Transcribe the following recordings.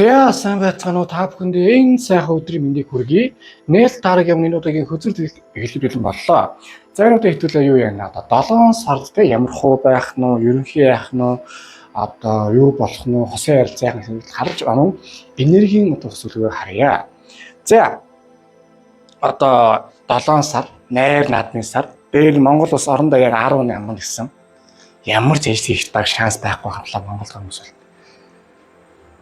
За сайн байцгаана уу та бүхэндээ энэ сайхан өдрийн мэндийг хүргэе. Нээл дараагийн өмнө удаагийн хөзөр хэлбэл бэлэн боллоо. За энэ удаа хэвтүүлээ юу яана одоо 7 сард те ямар хуу байх нь уу, ерөнхий яах нь уу, одоо юу болох нь уу, хосын ярилцаах нь харж байна уу? Энергийн одоо төсөлгөө харъя. За одоо 7 сар найр наадмын сар. Дээр Монгол улс орондоо яг 18 гэсэн. Ямар зэжил хийх баг шанс байхгүй хамлаа Монгол хүмүүс бол.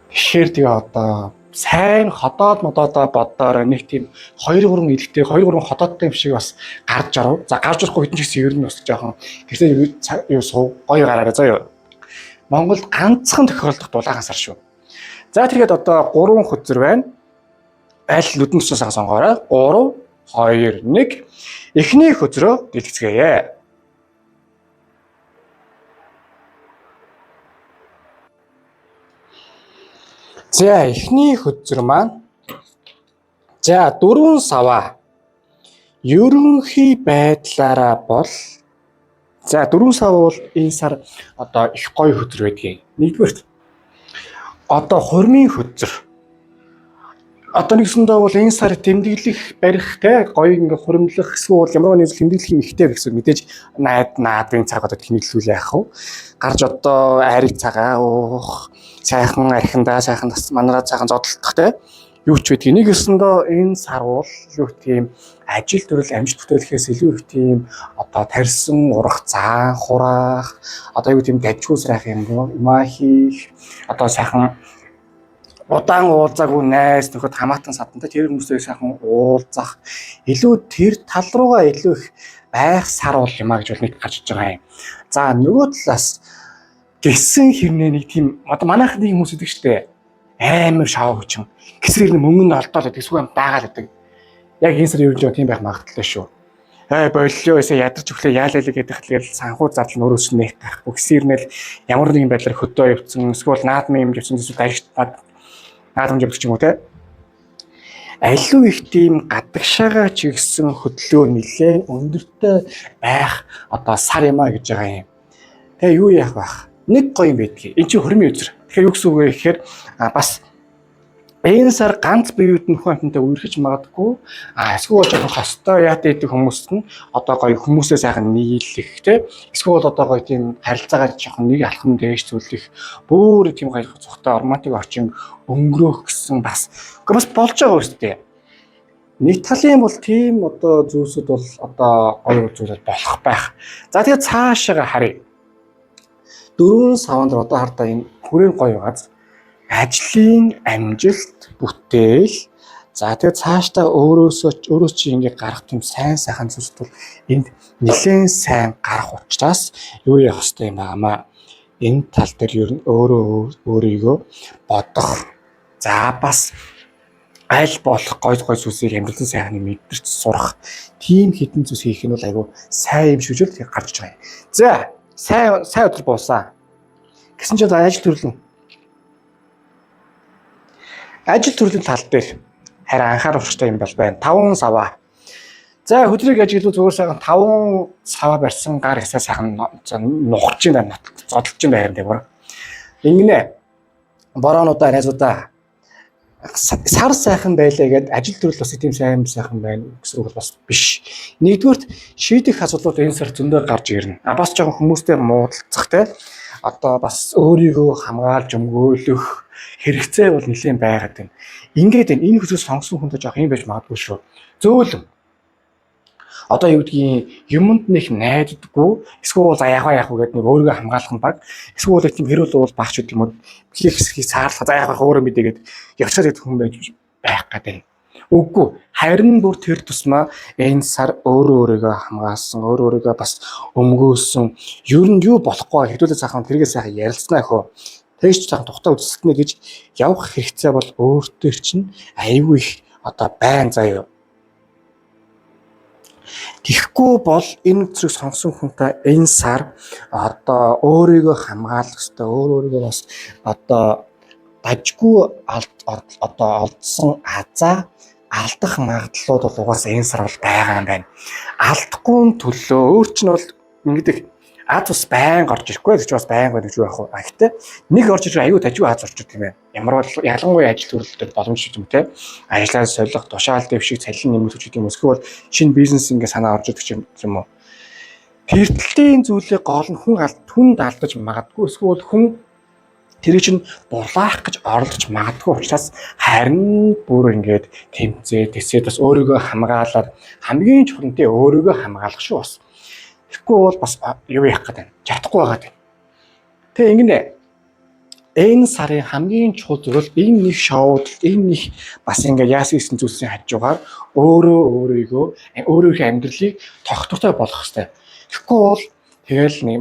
Тэгэхээр тэгээ одоо сайн ходоод модоодоо боддоор нэг тийм 2-3 илэгтэй 2-3 ходоодтой юм шиг бас гарч арав. За гарч ирэхгүй хэдэн ч гэсэн ер нь бас жоохон гэртээ юу суу гоё гараараа заяа. Монголд ганцхан тохиолдох дулаахан сар шүү. За тэгээд одоо 3 хөзөр байна. Аль нүдэн төсөөс сонгоорой. 3 2 1 эхний хөзрөө дэлгэцгээе. За эхний хөзөр маань за 4 сава ерөнхий байдлаараа бол за 4 сава бол энэ сар одоо их гоё хөзөр байдгийг. Нэгдүгээр одоо хурмын хөзөр. Одоо нэгсэндээ бол энэ сар тэмдэглэх барих те гоё ингээ хуримлах эсвэл ямар нэгэн тэмдэглэх юм ихтэй гэсэн мэдээж наадын цаг одоо тэмдэглүүлээ яах вэ? Гарч одоо ариг цагаа уух сайхан архиндаа сайхан манараа сайхан зодтолдох те юу ч байдгийг. Нэг өсөндөө энэ сар бол юу тийм ажил төрөл амжилт бүтээлхээс илүү их тийм одоо тарьсан урах заан хураах одоо юу тийм дажгуусрах юм хийх одоо сайхан удаан уулзаагүй найз нөхөд хамаатан садантай тэр хүмүүстэй сайхан уулзах илүү тэр тал руугаа илүү их байх сар бол юм а гэж бол нэг гарч иж байгаа юм. За нөгөө талаас гисэн хэрнээ нэг тийм одоо манайх нэг хүмүүс идэг штэ амар шав хүчин гисрээр нь мөнгө нь олдоод байдаг эсвэл дагаад байдаг. Яг энэ сар ерөнхийдөө тийм байх магадлалтай шүү. Боллоо эсэ ядарч өглөө яалалыг гэдэг хэлээр санхүү зардал нь өөрөөс нь нээх гарахгүй гисэрнэл ямар нэгэн байдлаар хөдөө явцсан эсвэл наадмын юм явцсан эсвэл ажигтаад наадамж явдаг ч юм уу те. Аливаа их тийм гадагшаага чигсэн хөдлөө нэлээд өндөртэй байх одоо сар юм а гэж байгаа юм. Тэгээ юу яах вэ? Нэг гоё юм байдгийг. Энд чинь хурмын үзэр. Тэгэхээр юу гэсэн үг вэ гэхээр бас энэ сар ганц биеуд нь хүн амтантай үерхэж магадгүй. Эсвэл жоохон хостой яатай идэх хүмүүс нь одоо гоё хүмүүсээ сайхан нийлэх те. Эсвэл одоо гоё тийм харилцаагаа жоохон нэг алхам дээш зүйлэх бүр тийм гоё цогтой романтик орчин өнгөрөөх гэсэн бас болж байгаа үстэй. Нэг талын бол тийм одоо зүйлсүүд бол одоо гоё зүйлүүд болох байх. За тэгээд цаашаа харъя. 4 саванд одоо хардаа энэ хүрэн гоё газ ажлын амжилт бүтээл за тэгээд цаашдаа өөрөөс чи ингэ гарах тийм сайн сайхан зүйлс бол энд нэлээд сайн гарах учраас юу яах ёстой юм аа. Энэ тал дээр ер нь өөрийгөө бодох за бас аль болох гоё зүйлсийг амьдралын сайхныг мэдэрч сурах тийм хитэн зүйлс хийх нь бол айгүй сайн юм шиг л гарч байгаа юм. За сайн өдөр буусан. Гэсэн ч одоо ажил төрлийн тал дээр харин анхаарах хэрэгтэй юм бол байна. 5 сава. За хөдрийг ажиглуу зүгээр сайхан 5 сава барьсан гар хэсээ сайхан нухаж байна. Зодолж байна дээр. Ингэнэ. Бороонуудаа найзуудаа сар сайхан байлаа гэд ажил төрөл бас тийм сайхан байна гэсэн үг бас биш. Нэгдүгürt шийдэх асуудлууд энэ сар зөндөө гарч ирнэ. Бас жоохон хүмүүстэй муудалцах те. Одоо бас өөрийгөө хамгаалж өмгөөлөх хэрэгцээ бол нэлээд байгаад байна. Ингээд энэ хүсэл сонгосон хүнтэй жоох юм байж магадгүй шүү. Зөөлөн. Одоо юу гэдгийг юмд нэг найддаггүй эсвэл яах вэ гэдэг нэг өөрийгөө хамгаалах нь баг эсвэл тийм хэрүүл бол багч гэдэг юм уу их хэсгийг саарлах за яах вэ өөрөө мэдээгээд явцаар идэх хүн байж байх гэдэг. Үгүй харин бүр тэр тусмаа энэ сар өөрийгөө хамгаалсан өөрийгөө бас өмгөөлсөн ер нь юу болохгүй хэдүүлээ сайхан тэргээ сайхан ярилцсанаа хөө тэгж сайхан тухтаа үзэлтнэ гэж явах хэрэгцээ бол өөртөө чинь аюу их одоо байн заяа. Тэгэхгүй бол энэ зэрэг сонсон хүнтэй энэ сар одоо өөрийгөө хамгаалах хэрэгтэй өөрийгөө бас одоо дажгүй одоо олдсон азаа алдах магадлалууд бол угаасаа энэ сар бол байгаа юм байна. Алдахгүй төлөө өөр чинь бол ингэдэг Аз бас байнга орж ирэхгүй гэж бас байнга гэж юу яах вэ? Гэхдээ нэг орж ирэх аюу тажиг аз орж ирдэг юм байна. Ямар бол ялангуяа ажил төрөлтөд боломж юм те. Ажлаа солих, тушаал дэвшиг, цалин нэмэгдүүлж гэдэг юм. Эсвэл шинэ бизнес ингээ санаа орж ирдэг юм уу? Тэртэлтийн зүйлээ гол нь хүн алдаж магадгүй. Эсвэл хүн тэрийг чинь бурлаах гэж оролдож магадгүй учраас харин бүр ингээд тэмцээ тэсээ бас өөрийгөө хамгаалаад хамгийн чухал нь өөрийгөө хамгаалах шүү бас. Тэгэхгүй бол бас юу яах гээд байна. Чадахгүй байгаа юм. Тэгээ ингэнэ. Энэ сарын хамгийн чухал зүйл энэ нэг шоуд энэ нэг бас ингээд яасан гэсэн зүйлсийн хажуугаар өөрийнхөө амьдралыг тогтвортой болгох хэрэгтэй. Тэгэхгүй бол тэгэл нэг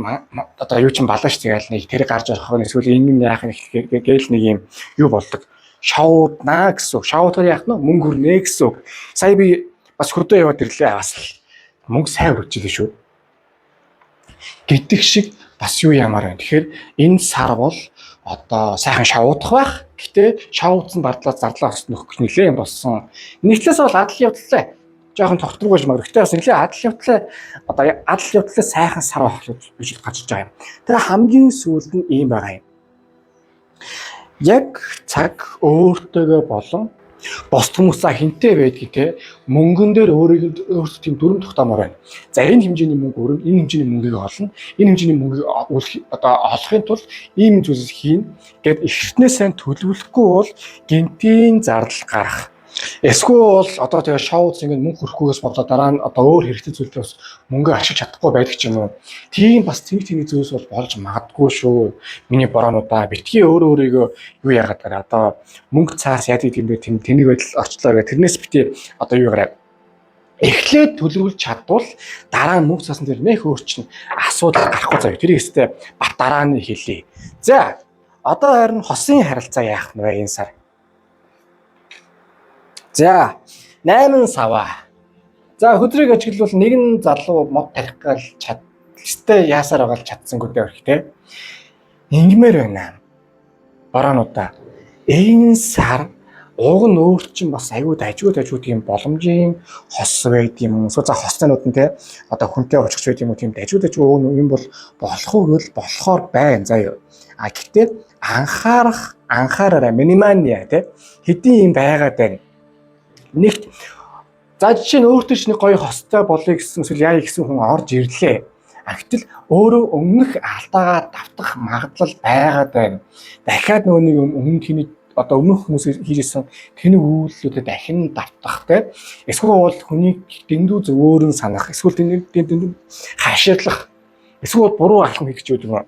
одоо юу ч балааш тэгэл нэг тэр гарч орох нь эсвэл энэ яах нэг гээл нэг юм юу болдог. Шоуднаа гэсэн. Шоудгаар яах нь мөнгө хүрнэ гэсэн. Сая би бас хөдөө яваад ирлээ бас мөнгө сайн өрөжлөө шүү. Гэдэг шиг бас юу ямар байна. Тэгэхээр энэ сар бол одоо сайхан шоудах байх. Гэтэ шоудсан бардлаа зарлаа нөхөх нэлээ юм болсон. Нийтлээс бол адал явдлаа. Жохон тогтворгүй юм. Гэхдээ бас нэлээ адал явдлаа. Одоо адал явдлаа сайхан сар байх гэж гарч байгаа юм. Тэр хамгийн сүүлд нь ийм байгаа юм. Яг цаг өөртөөгөө болон бос хүмүүсээ хинтээ байдгийг те мөнгөн дээр өөртөө тийм дүрм тогтоомоор байна. За энэ хэмжээний мөнгө өрнө, энэ хэмжээний мөнгийг олно, энэ хэмжээний мөнгийг одоо олохын тулд ийм зүйлс хийн гэд ихнээ сайн төлөвлөхгүй бол гинтийн зардал гарах. Эсвэл бол одоо тэгээ шоуд ингэ мөнгө хөрөхгүйгээс болоод дараа нь одоо өөр хэрэгтэй зүйлдээ бас мөнгө ашиглаж чадахгүй байдаг ч юм уу. Тийм бас тийм зүйлс бол болж магадгүй шүү. Миний бороонуудаа битгий өөрийгөө юу яагаад гараа одоо мөнгө цаас яадаг юм бэ тэнийг байдал орчлоо гэх тэрнээс бити одоо юу гараа эхлээд төлөвлөж чадвал дараа нь мөнгө цаасан дээр нэх өөрчлөн асуудал гарахгүй заяа. Тэрийг өстэй бат дараа нь хэлье. За одоо харин хосын харилцаа яах вэ энэ сар? За 8 саваа. За хөдрийг ажиглавал нэгэн залуу мод тарих гал чадлаа яасаар байгаа л чадсангүй дээ өрхтэй. Ингмээр байна. Бороонуудаа энэ сар уг нь өөр чинь бас аюу дажгүй тийм боломжийн хос байд юм. За хоснууд нь те одоо хүнтэй очих байд юм уу тийм дажгүй юм бол болох уу гэвэл болохоор байна заяа. А гэхдээ анхаараарай минимальная те хэдийн юм байгаад байна. Нэгт за жишээ нь өөртөө ч нэг гоё хостой болъё гэсэн эсвэл яа гэсэн хүн орж ирлээ. Гэтэл өөрөө өмнөх алдаагаа давтах магадлал байгаад байна. Дахиад нэг өмнө тэний одоо өмнөх хүмүүс хийжсэн тэний үйлдэлүүдэд дахин давтах те. Эсвэл бол хүнийг дэндүү зөвөөрн санах, эсвэл дэндүү хаширлах, эсвэл буруу алхам хийх гэж байдаг юм.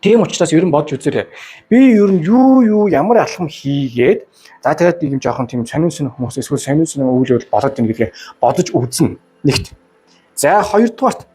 Тийм учраас ер нь бодж үзээрэй. Би ер нь юу ямар алхам хийгээд за тэгээд ийм жоохон тийм сонин хүмүүс эсвэл сонин үйл явдал болоод байна гэдгийг бодож үзнэ. Нэгт. За хоёрдугаарт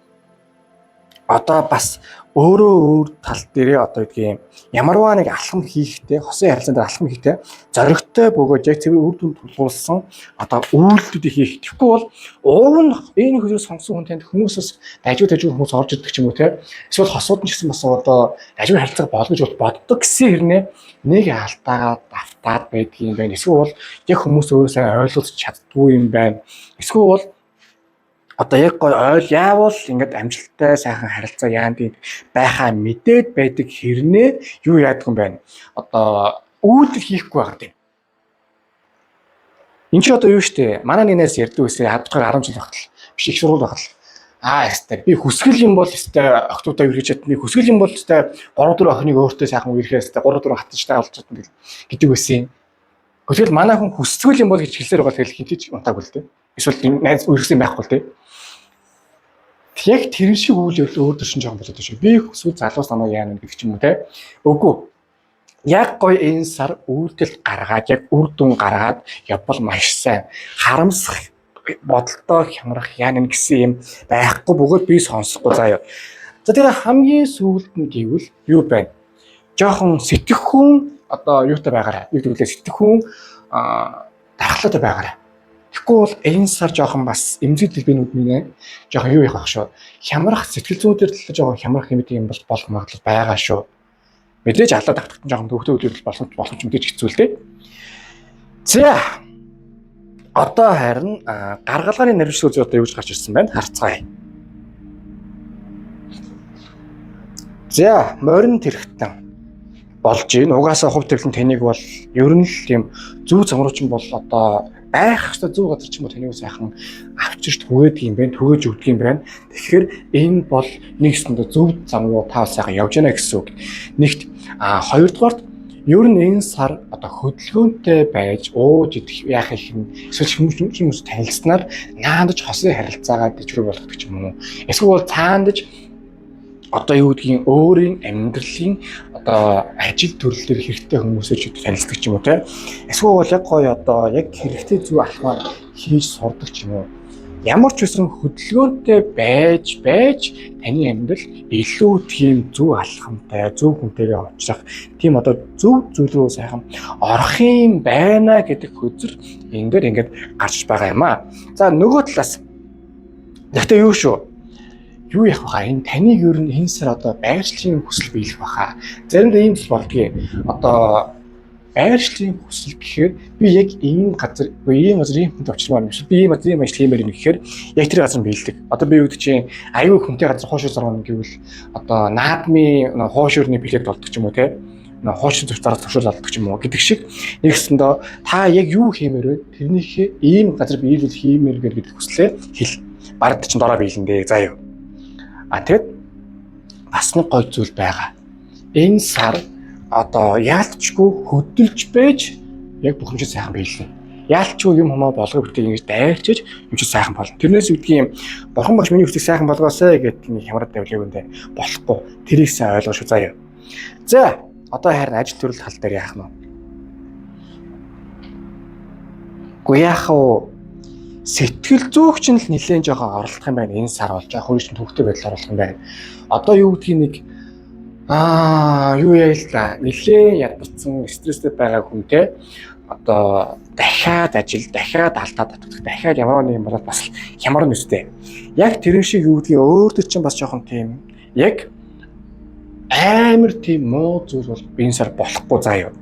одоо бас өөр тал дээрээ одоо гэдгийг ямарваа нэг алхам хийхдээ хосын харилцаанд алхам хийхдээ зоригтой бөгөөж яг цэвэр үр дүнд тулгуурсан одоо үйлдэлүүдийг хийх. Тэгэхгүй бол уг нь энэ хөлөөс сонсон хүн танд хүмүүсээс дажгүй хүмүүс орж ирдэг ч юм уу те. Эсвэл хосууд нь ч гэсэн бас одоо дажгүй харилцаа болгож боддог гэсэн хэрнээ нэг алдаагаа давтаад байдгийн байна. Эсвэл яг хүмүүс өөрөөсөө ойлгож чаддгүй юм байна. Эсвэл одоо яг яавал ингээд амжилттай сайхан харилцаа яанд байхаа мэдээд байдаг хэрнээ юу яадаг юм байна. Одоо үйлдэл хийхгүй байгаа юм. Энд чи одоо юу штэ манай нэнээс ярьдаг үсээ хадгалахаар 10 жил багтал биш их сургууль багтал. Ястай би хүсгэл юм бол ястай охтуудаа үргэж чадна. Хүсгэл юм бол ястай 3-4 охиныг өөртөө сайхан үргэхээс 3-4 хатжтай болж чадна гэдэг үсэн. Тэгэл манай хүн хүсгэл юм бол гэж хэлсээр байгаа тэгэл хинтэж унтаагүй л дээ. Эсвэл найз үргэсэн байхгүй л дээ. Яг тэр шиг үйл явдал өөр төршин жоохон болоод шүү. Би хүсвэл залуус намайг яана гэх юм уу те. Үгүй. Яг гоё энэ сар үйлдэл гаргаад яг үр дүн гаргаад явбал маш сайн. Харамсах бодолтой хямрах яана гэсэн юм байхгүй бөгөөд би сонсохгүй заяа. За тэр хамгийн сүүлд нь гэвэл юу байна? Жохон сэтгэхүүн одоо юутай байгаарай. Юу гэвэл сэтгэхүүн дархлаатай байгаарай. Тэгэхгүй бол энэ сар жоохон бас эмзэг дэлбэнүүд минь жоохон юу явах шүү. Хямрах сэтгэл зүйнээр төлөө жоохон хямрах юм бол болох магадлал байгаа шүү. Мэдээж алаад тагтах жоохон төвхтэй үйлдэл болох ч мэдээж хэцүү л дээ. За одоо харин гаргалгааны наривчлал зүй одоо юу гэж гарч ирсэн байна? Харцгаая. За, морин тэрхтэн болж ийн. Угаасаа хувь тавилан таныг бол ер нь л тийм зөв замруучин бол одоо байх хэвээр зөв газар ч юм уу таныг сайхан авчирч түгээдэг юм байна, түгээж өгдөг юм байна. Тэгэхээр энэ бол нэгсэндээ зөв зам руу тав сайхан явж байна гэсэн үг. Нэгт хоёрдугаарт ер нь энэ сар одоо хөдөлгөөнтэй байж ууж идэх яах их юм. Эсвэл хүмүүс танилцсанаар наандаж хосын харилцаагаа дэвшрүү болгох ч юм уу. Эсвэл цаандаж одоо юу гэдгийг өөрийн амьдралын одоо ажил төрлөөр хэрэгтэй хүмүүсээ танилцдаг ч юм уу те. Эсвэл бол яг гоё одоо яг хэрэгтэй зүйл алхмаар хийж сурдаг ч юм уу. Ямар ч үсэн хөдөлгөөнтэй байж таны амьдрал илүү тийм зөв алхамтай, зөв хүнтэйгээ очих, тийм одоо зөв зүйл рүү сайхан орох юм байна гэдэг хөзөр энэ дээр ингээд гарч байгаа юм аа. За нөгөө талаас гэхдээ юу шүү? Юу яах вэ? Энэ таныг ер нь энэ сар одоо байршлын хүсэл биелэх баха. Заримдаа ийм зүйл болдгийг. Одоо байршлын хүсэл гэхээр би яг энэ газар ийм хүнд очирмаар юм шиг. Би ийм ажил хиймээр юм гэхээр яг тэр газар биелдэг. Одоо би үүд чинь аюу хүнтэй газар хоошоо заргана гэвэл одоо наадмын хоошоорны билет болдог ч юм уу те. Хоошин зурцаараа төвшөөл алддаг ч юм уу гэдэг шиг нэгсэндээ та яг юу хиймээр вэ? Тэрнийхээ ийм газар биелүүл хиймээр гэдэг хүслээ хэл. Бард чинь дороо биелэндээ заа юу. Тэгэд бас нэг гоё зүйл байгаа. Энэ сар одоо яалтчгүй хөдөлж байж яг бүх юм чинь сайхан биелнэ. Яалтчгүй юм хамаа болгоо бүтээ ингэж дайрчиж юм чинь сайхан болно. Тэрнээс үүдгийн юм бурхан багш миний хүслийг сайхан болгоосай гэдэг нэг хямраад тавилыг үндэ болохгүй. Тэрийг сайн ойлгож шүү заяа. За одоо харин ажил төрөл тал дээр яах нь вэ? Гү яах вэ? Сэтгэл зүйч нь л нэлээд жоохон оролдох юм байна. Энэ сар болж байгаа хөрөж төвхтэй байдал оруулах юм байна. Одоо юу гэдгийг нэг юу яа л та нэлээд ядсан стресстэй байгаа хүнтэй одоо дахиад ажил, дахиад алдаа татдаг, дахиад ямар нэг юм болоод бас хямар нүстэй. Яг тэр шиг юу гэдгийг өөртөө чинь бас жоохон тийм яг амар тийм муу зүйл бол энэ сар болохгүй заа юу.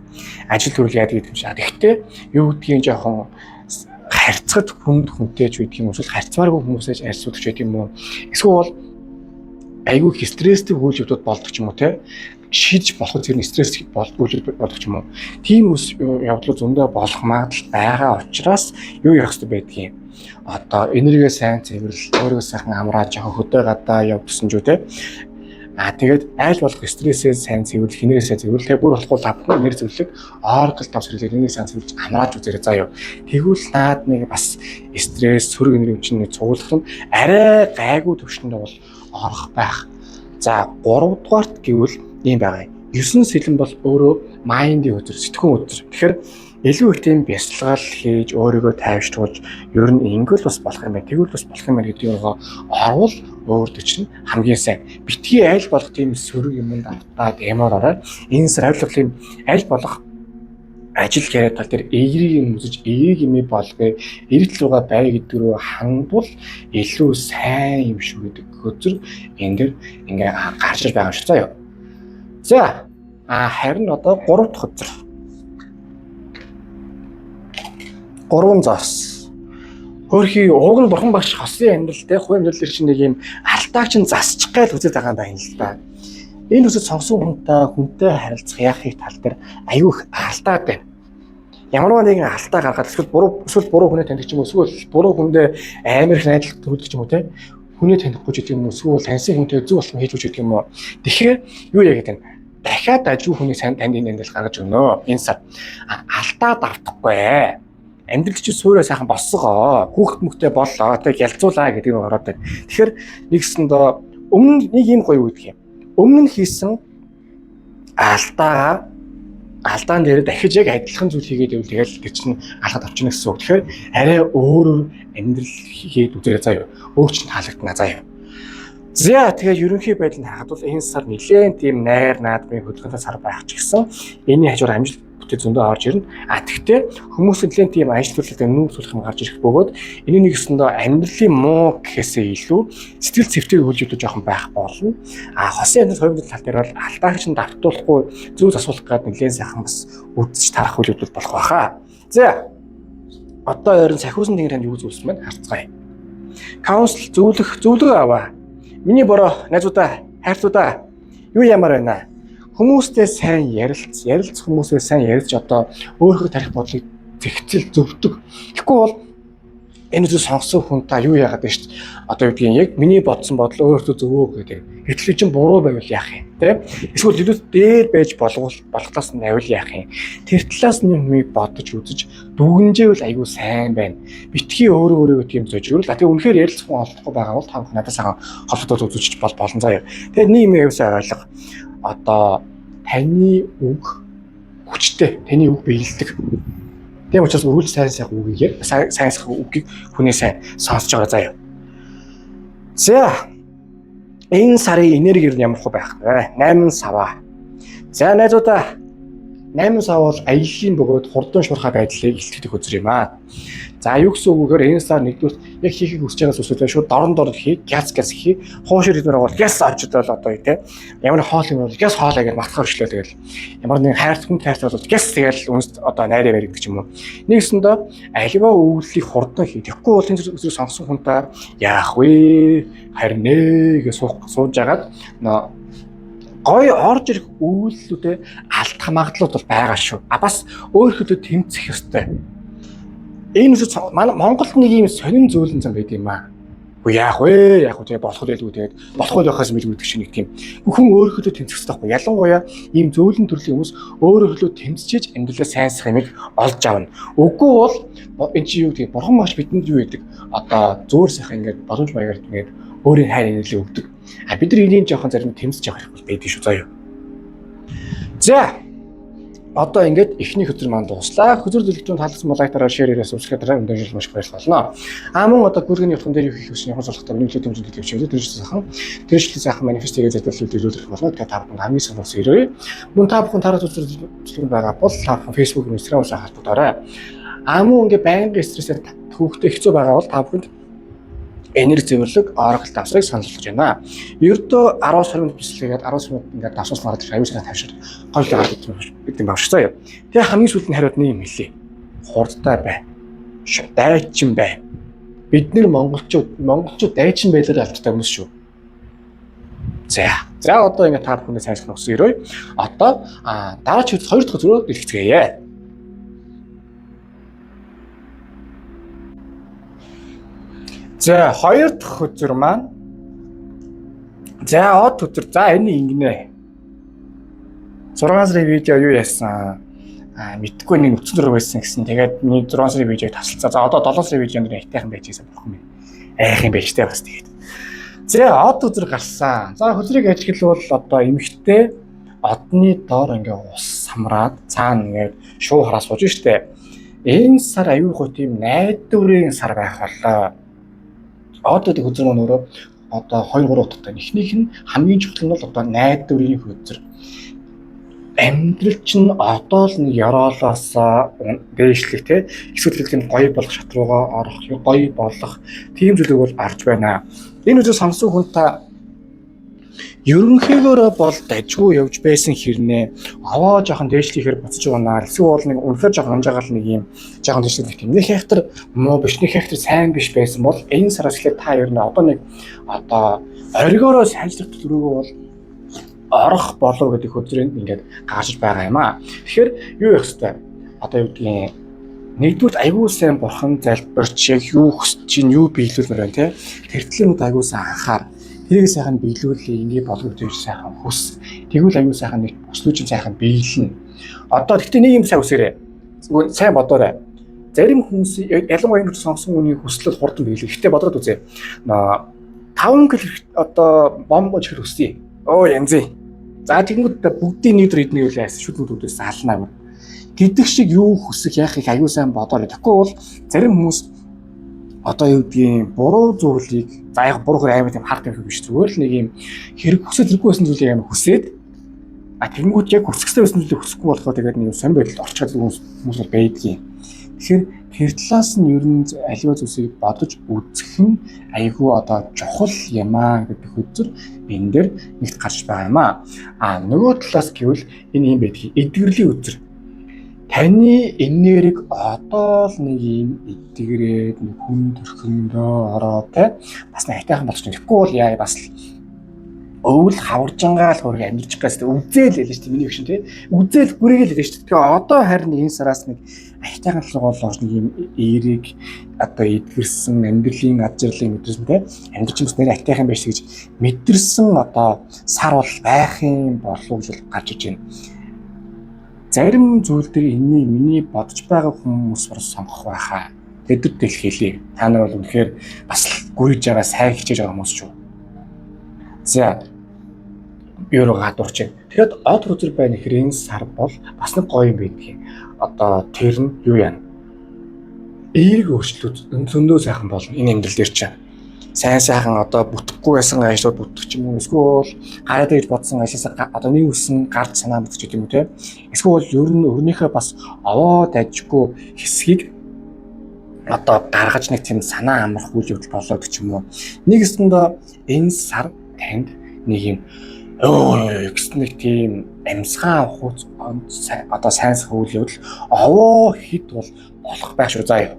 Ажил төрөл яадаг юм шиг. Гэхдээ юу гэдгийг жоохон харьцагт хүнтэй ч байдаг юм уу эсвэл харьцмааргүй хүмүүсээс арьсуудч байдаг юм уу эсвэл айгүй их стресстэй үйлдэлүүд болдог ч юм уу те шийдэж болох зэрэг стресс үйлдэл болдог ч юм уу тийм явдлууд зөндөө болох магадлал байгаа учраас юу ярих хэрэгтэй байдгийг одоо энерги сайн цэвэрлэл өөрийгөө сайхан амрааж жоохон хөдөө гадаа явуулсан ч үү те тэгээд айл болох стрессээ сайн цэвэрлэх, энерги сайн цэвэрлэх, бүр болохгүй лавхан энерги цэвэрлэх, оргол давс хэрэглээ энерги сайн цэвэрлэж амрааж үзээрэй заа юу. Тэгвэл наад нэг бас стресс, сөрөг энерги чинь цуглах нь арай гайгүй төвшөндөө бол орох байх. За 3 дугаарт гэвэл ийм байгаа. 9 сэлэн бол өөрөө майндын өдөр, сэтгүүн өдөр. Тэгэхээр илүү их тийм бясалгал хийж өөрийгөө тайвшруулж ер нь ингэл бас болох юм байна. Тэгвэл бас болох юм байна гэдэг нь орвол өөртөө чинь хамгийн сайн. Битгий айл болох тийм сөрөг юмд автаад ямаараа энэ сар аль болох ажил яриад тал дээр эерэг юм үзэж эерэг юм болгоё. Эрэл рүүгээ бай гэдэг рүү хандвал илүү сайн юм шүү гэдэг хөзөр энэ дэр ингээ гарч байгаа юм шиг заа юу. За харин одоо 3 дахь хөзөр 3 зас. Хөрхий уг нь бурхан багш хосын амьдралтай хувь амьдрал чинь нэг юм алтааг чинь засчих гайл үзэж байгаа юм байна л да. Энэ үсэд сонсон хүнтэй харилцах яахыг тал дээр аюу их алдаад байна. Ямар нэгэн алдаа гаргаад эсвэл буруу хүнээ таних юм эсвэл буруу хүндээ амар их найдвар төрүүлдэг юм уу те. Хүнээ танихгүй ч гэдэг юм уу эсвэл таньсан хүнтэй зөв болох хийж үгүй гэдэг юм уу. Тэгэхээр юу яг гэдэг нь дахиад ажил хүний танд энэ амьдрал гаргаж өгнө. Энэ сар алдаад автахгүй. Амьдрал чинь суурьа сайхан боссгоо. Хүүхд мөхтэй боллоо. Тэг ялцуулаа гэдэг нь ороод байна. Тэгэхээр нэгсэнд өмнө нэг юм гоё үг юм. Өмнө нь хийсэн алдаан дээр дахиж яг адилхан зүйл хийгээд байвал тэгэл тэр чинь алхад авчна гэсэн үг. Тэгэхээр арай өөрөөр амьдрал хийгээд үзээрэй заа юу. Өөр чинь таалагдана заа юу. За тэгээ ерөнхий байдлыг харахад бол энэ сар нэлээд тийм найр наадмын хөдөлгөөнтэй сар байх ч гэсэн энэний хажуугаар амжилт бүтэц зөндөө орж ирнэ. Тэгтээ хүмүүс нэлээд тийм ажил үйлдэлтэй нүүр суулгах юм гарч ирэх бөгөөд энэ нэгэсэндээ амьдралын муу гэхээсээ илүү сэтгэл зүйтэй хөлжүүд жоохон байх болно. Хосын амьдрал хувийн тал дээр бол алдаагч нь давтуулахгүй зөв засуулах гэдэг нэлээд сайхан бас үдсэж тарах хөлжүүд болох байхаа. За одоо ойрон сахиусан тэнгэр танд юу зүйлсэн байна харцгаая. Каунсел зөвлөгөө аваа. Миний бороо найзуудаа, хайрцуудаа Юу ямар байна? Хүмүүстэй сайн ярилц хүмүүстэй сайн ярилж одоо өөрийнхөө тарих бодлыг зэгцэл зөвдөг. Тэгэхгүй бол энэ зүйл сонгосон хүн та юу яагаад вэ шүү дээ. Одоо юу гэдгийг яг миний бодсон бодол өөртөө зөвөө гэдэг. Гэтэл чинь буруу байвал яах юм те? Эсвэл илүү дээр байж болохоос нь авил яах юм? Тэр талаас нь юмыг бодож үзэж дүгнжээвэл айгүй сайн байна. Битгий өөрөө тийм зөжгөрөл. Тэгээ үнэхээр ярилцах хүн олдохгүй байгаа бол та бүхэн надад сайхан холбогдоод үзэж болно заяа. Тэгээ нэг юм явсаа ойлго. Одоо таны үг хүчтэй, таны үг биелдэг. Тийм учраас үргэлж сайн үгийг сайн үгийг хүний сайн сонсож байгаа заяа. За энэ сарын энерги нь ямар хөө байх вэ? 8 сава. За найзуудаа 8 сав бол аяллаа бөгөөд хурдан шуурхай байдлыг илтгэдэг үзэр юм аа. За юу гэсэн үг вэхээр энэ сар нэгдүгээр яг хийхийг хүсэж байгаас үсвэлээ шууд дорн хий, гяс хий, хуушир идмээр бол гяс очод бол одоо тий. Ямар хоол юм бол гяс хоолоо гэж матхаар өчлөө тэгэл. Ямар нэг хүн тайртай бол гяс тэгэл үнс одоо найраа баригдаг юм уу. Нэгсэндээ аливаа өвлөлийг хурдан хий. Тэгэхгүй бол энэ зүрх сонгосон хүнтэй яах вэ? Харин гэж сууж агаад гой орж ирэх үйлдэлүүдэд алдах магадлал бол байгаа шүү. Бас өөрөөдөө тэмцэх ёстой. Энэ үсэ Монголд нэг юм сонин зөөлөн зам байд юм аа. Уу яах вэ? Тэгээ болох байлгүй тэгээд болох байхаас мэлгүү гэдэг шиг нэг тийм. Хүн өөрөөдөө тэмцэх хэрэгтэй байхгүй. Ялангуяа ийм зөөлөн төрлийн хүмүүс өөрөөдөө тэмцэж амьдралаа сайн сахимыг олж авна. Үгүй бол энэ чи юу гэдэг бурхан маш бидэнд юу гэдэг одоо зөөр сайхан ингээд боломж маягаар ингээд өөрийн хайр инэрлээ өгдөг. Бид нар энийг жоохон зарим тэмцэж явах хэрэгтэй байдаг шүү заяа. За одоо ингээд эхний хөтөр маань дуслаа. Хөтөр дэлгэцүүнд таалагдсан лайктараа шеэрээс үсгээд дараа өндөр маш баярлалаа. Мөн одоо гүргэний явахын дээр юу хийх вэ? Ямар солихтой нэмэлт хэмжээнд хэлж өгч байна. Тэр сайхан манифестигээ зөвлөлт үзүүлэх болно. Тэгээ та бүхэн хамгийн сонирхолтой ирээ. Мөн та бүхэн тараад үзүүлэх байгаа бол та бүхэн Facebook, Instagram-аас холбогдоорой. Мөн ингээд байнгын стрессээр төвхтэй хэцүү байгаа бол та бүхэнд энерги зөвлөг Oracle давсрыг санал болгож байна. Ердөө 10-20 минут бичлэгээд 10 минут ингээд давсаас мараад аюулсаа тавьшаад гоёлоо гэдэг юм байна шүү дээ. Тэгээ хамгийн сүүлд нь хариуд нэг юм хэлээ. Хурдтай бай. Дайчин бай. Бид нэр монголчууд дайчин байлаар алдтай хүмүүс шүү. За одоо ингээд та бүхэнд сайн сонсох ирээ. Одоо дараач 2 дахь зүрөө дэлгэцгээе. За 2 дахь хөтөр маань. За од хөтөр. За энэ ингэнэ. 6 сарын видео юу яасан? Мэдгүй нэг өчнөр байсан гэсэн. Тэгээд нэг 6 сарын видеог тасалцаа. За одоо 7 сарын видеонд айтайхан байж байсан бурхан минь. Айх юм байж тээ бас тэгээд. За од хөтөр гарсан. За хөтрийг ажиглавал одоо эмхтэй одны доор ингээ ус самраад цаана ингээ шуу хараа сууж штэ. Энэ сар аюул гоо тийм найдварын сар байх болоо. Одод хөтөр маань өөрөө одоо 2-3 утгатай. Эхнийх нь хамгийн чухал нь бол одоо найдварын хөтөр. Амьдрал чинь одоо л нэг ёроолоос дээшлэх те эсвэл хэлэх нь гоё болох шат руугаа орох, гоё болох тийм зүйлүүд бол арж байна. Энэ үедээ сонсон хүн та ерөнхийдөө бол дажгүй явж байсан хэрнээ аваа жоохон дээшлэхээр буцаж байгаа наа. Эсвэл нэг үнэхээр жоохон амжаагаал нэг юм жоохон дээшлэх юм. Нэг хектар муу биш, нэг хектар сайн биш байсан бол энэ сараас ихлээр та ер нь одоо нэг одоо оргиороо сайжрах төлөвөө бол орох болов гэдэг хөдрөнд ингээд гарч байгаа юм аа. Тэгэхээр юу явах вэ? Одоо юу гэдгийг нэгдүгээр аягүй сайн бурхан залбирч яг юу хүсэж чинь юу биелүүлмээр байна те. Тэртлэн аягүй сайн анхаар тэрийг сайхан биелүүлээ ингэ болгох гэж сайхан хүс. Тэгвэл аягүй сайхан нэг өслүүжин сайхан биелнэ. Одоо гэхдээ нэг юм сайн үсээрээ. Сайн бодоорой. Зарим хүмүүс ялангуяа энэ сонгосон хүний хүслэл хурдан биелэх. Гэхдээ бодроод үзье. 5 кг одоо бомбож хэр өсөе. Янзээ. За тэгэнгүүт бүгдийн нийтэр эдний үйл яасан шүтнүүдээс алнаа. Гэдэг шиг юу хүсэх яах их аюу сайн бодоорой. Тэгэхгүй бол зарим хүмүүс одоо юу гэдгийг буруу зүйлийг за яг буруу амар тийм харт юм биш зүгээр л нэг юм хэрэг хүсэж хэрэггүй байсан зүйлийг амар хүсээд тэгэнгүүт яг хүсэхтэй байсан зүйлийг хүсэхгүй болохоор тэгээд нэг сонир байдалд орчиход хүмүүс байдгийн. Тэгэхээр тэр талаас нь ер нь аливаа зүйлсийг бодож үзэх нь айгүй одоо чухал юм аа гэдэг хөтөр энэ дээр нэгт гарч байгаа юм аа. Нөгөө талаас гэвэл энэ юм байдгийг эдгэрлийн өдөр таны энерги одоо л нэг юм эдгэрээд нэг хүн төрхөндөө ороо те бас нэг айтайхан болчих юм. Тэгэхгүй бол яа бас өвөл хаваржангаал хөрг амьдчих гэсэн үзэл хэлж шүү дээ миний өгшин тий. Үзэл гүрийгэл хэлж шүү дээ. Тэгээ одоо харин энэ сараас нэг ахтайхан толгоол орж нэг юм эерэг одоо эдгэрсэн амьдралын ад жаргалыг мэдэрсэн тий. Амьдрч юмс нэр ахтайхан байж гэж мэдэрсэн одоо сар бол байх юм болов уу гэж гарч иж байна. Зарим зүйл дээр энэний миний бодож байгаа хүмүүс бүр сонгох байхаа. Тэдэд хэлхийлээ. Та нар бол үнэхээр бас гүйж байгаа сайн хичээж байгаа хүмүүс шүү. За евро гадуурч. Тэгэхэд од хүзэр байна гэхээр энэ сар бол бас нэг гоё юм байдгийг. Одоо тэр нь юу яана? Эерэг өөрчлөлт зөндөө сайхан болно энэ амьдрал дээр чинь. Сайн сайхан одоо бүтэхгүй байсан ажлууд бүтэх юм уу? Эсвэл гараад гэж бодсон ажлаасаа одоо нэг үсэн гарч санаа мэдчих юм уу те? Эсвэл ер нь өөрнийхөө бас овоо дажгүй хэсгийг одоо гаргаж нэг тийм санаа амрах үйл явдал болоод ч юм уу. Нэгэсэндээ энэ сар танд нэг юм гэсэн нэг тийм амьсгаа авах одоо сайн үйл явдал овоо хэд бол болох байх шүү заа юу.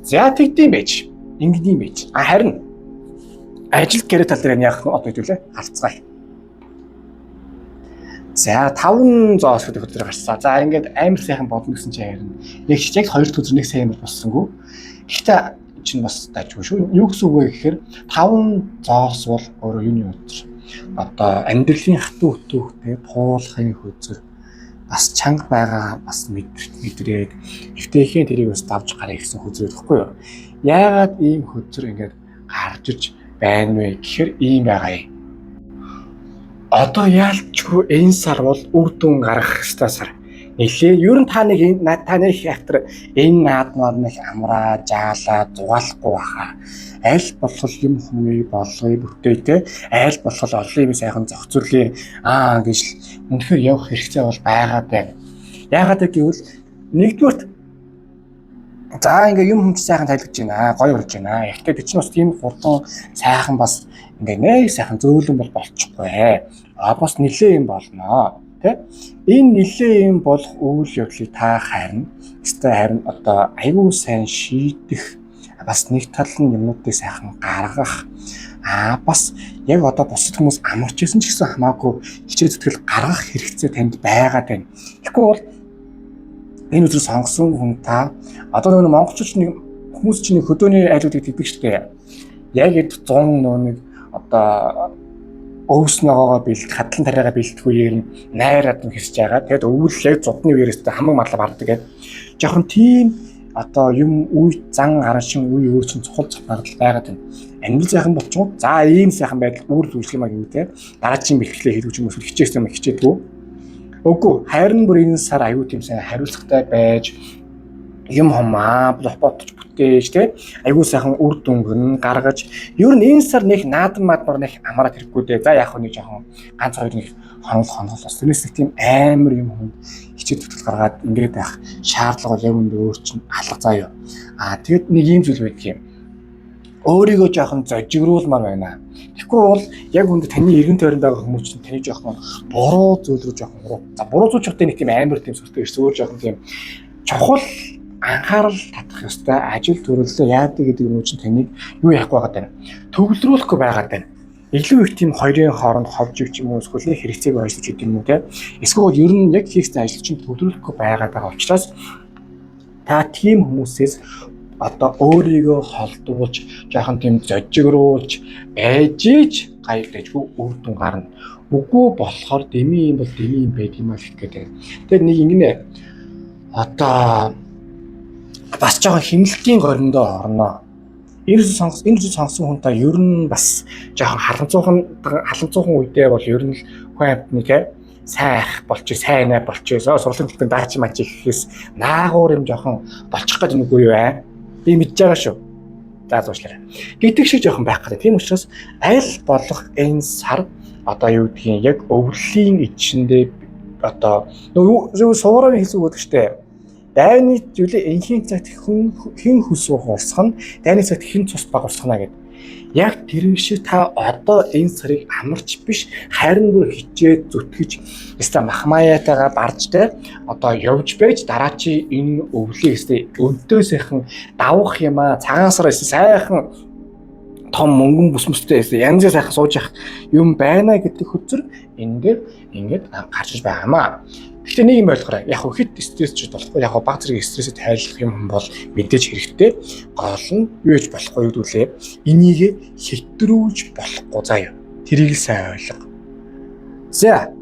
За тэгдэм байж. Ингэдэм байж. Харин ажил гэрээ тал дээр яах одоо хэвлээ харцгаая. За 5 зоос гэдэг хөтөр гарсан. За ингээд амар сайхан болно гэсэн чинь харин яг яг 2 өдөр нэг сайн болсонгүй. Гэхдээ чинь бас дажгүй шүү. Юу гэсэн үг вэ гэхээр 5 зоос бол өөрөө юуны өдөр. Одоо амьдралын хатуу хөтөөхтэй туулахын хөзөр бас чанга байгаа бас мэдрээд эвтэйхэн тэрийг бас давж гараа гэсэн хөзөр өгөхгүй юу. Яагаад ийм хөзөр ингээд гарч иж байна вэ гэхээр ийм байгаа юм. Одоо яалчгүй энэ сар бол үр дүн гаргах ёстой сар. Нилээ ер нь та нэг ахтар энэ наадмаар нэг амраа, жаалаа, зугаалахгүй баха. Аль болох юм хүмүүй болгоё бүтээтэй. Аль болох олон юм сайхан зохицуулъя. Гэж үнэхээр явах хэрэгтэй бол байгаа байна. Яагаад гэвэл нэгдүгээр за ингээ юм хүч сайхан тайлгаж байна. Гоё урж байна. Ихтэй чинь бас тийм хурдан сайхан бас ингээ нэг сайхан зөөлөн бол болчихгүй. Бас нилээ юм болно. Тэ? Энэ нилээ юм болох үйл явдлыг та харин одоо аюу сайн шийдэх бас нэг талын юмнуудыг сайхан гаргах бас яг одоо бусад хүмүүс амарч исэн ч гэсэн хамаагүй хичээл зүтгэл гаргах хэрэгцээ танд байгаад байна. Тэгэхгүй бол энэ үзэр сонгосон хүн та одоо нэг монголчууд нэг хүмүүс чинь хөдөөний айлуудыг тэгдэг шүү дээ. Яг эд 100 нэг одоо өвс ногоогоо бэлт, хадлан тариагаа бэлтэх үеэр нь найраад нь хэрч байгаа. Тэгэд өвлөлээ зодны үеэс хамаг марлаа барддаг гэдэг. Жохон тийм одоо юм үе зан араншин үе өөр чинь цохол цахагдал байгаад байна. Амьдрал сайхан болчихоо. За ийм сайхан байдал үүрэл үйлчлэх юм аа гэдэг. Дараагийн бэлтгэлээ хийлгэж юм эсвэл хичээсэн юм хичээдгүү. Үгүй харин бүр энэ сар аюу тийм сайн хариуцлагатай байж юм хомаа бодож бүтээж те аюу сайхан үр дүнг гаргаж ер нь энэ сар нэг наадмад нар нэг амраад хэрэггүй дээ. За яг хөө нэг жоохон ганц хоёр нэг хонол бас тэрнээс нэг тийм амар юм хүн хичээл зүтгэл гаргаад ингээд байх шаардлага бол яг үндэ өөр чинь алга заа юу. Тэгэд нэг юм зүйл байдаг юм. Өөрийгөө жоохон зожигруулмаар байна. Тэгэхгүй бол яг үндэ таны эргэн тойронд байгаа хүмүүс чинь таны жоохон буруу зүйл рүү жоохон уруу. За буруу зүйл чихтэй нэг тийм амар тийм сүртэй ирсэн өөр жоохон тийм чухал анхаарал татах ёстой ажил төрөлөө яадаг гэдэг юм чинь таныг юу яах байгаад байна. Төвлөрүүлэхгүй байгаад байна. Илүү их тийм хоёрын хооронд ховж ивч юм уу эсвэл хэрэгцээг ойлгож идэв юм уу те. Эсвэл ер нь яг хийхтэй ажил чинь төвлөрүүлэхгүй байгаад байгаа учраас та тийм хүмүүсээс одоо өөрийгөө холдуулж жоохон тийм зожигруулж байж ич гайдажгүй үр дүн гарна. Үгүй болохоор дэмий юм бол дэмий юм байд юм аа гэх гэдэг. Тэгэхээр нэг ингэнэ одоо бас жоохон химэлтийн гориндоо орноо. Энэ сонсон хүн та ер нь бас жоохон халамцуухан үедээ бол ер нь хүн амтныг сайх болчих, сайн болчих. Сурлын төлтөнд даач маач гэхээс наагуур юм жоохон болчих гэдэг нүггүй юу аа. Би мэдж байгаа шүү. За зуушлаарай. Гэдэг шиг жоохон байх гэдэг. Тийм учраас аль болох энэ сар одоо юу гэдгийг яг өвлийн ичэндээ одоо нөгөө суурын хэлсэн үг гэдэг штэ. Дайны зүйлээ энхийн цагт хэн хүс уурсах нь дайны цагт хэн цус багуулсахна гэдэг. Яг тэр шиг та одоо энэ сарыг амарч биш харин бүр хичээд зүтгэж өстой махмаятайгаа баржтай одоо явж байж дараачи энэ өвлийг өстой өнтөө сайхан давах юм аа цагаан сар сайхан том мөнгөн бүс мөстэй янз сайхан сууж явах юм байна гэдэг хөтөр ингээд гарч байгаамаа. Гэхдээ нэг юм ойлгоорой. Яг хит стрессчд болохгүй. Яг баг зэрэг стрессэд тайлах юм бол мэдээж хэрэгтэй. Гол нь юу гэж болохгүй гэдүүлээ. Энийг хэтрүүлж болохгүй заяа. Тэрийг сайн ойлго. За.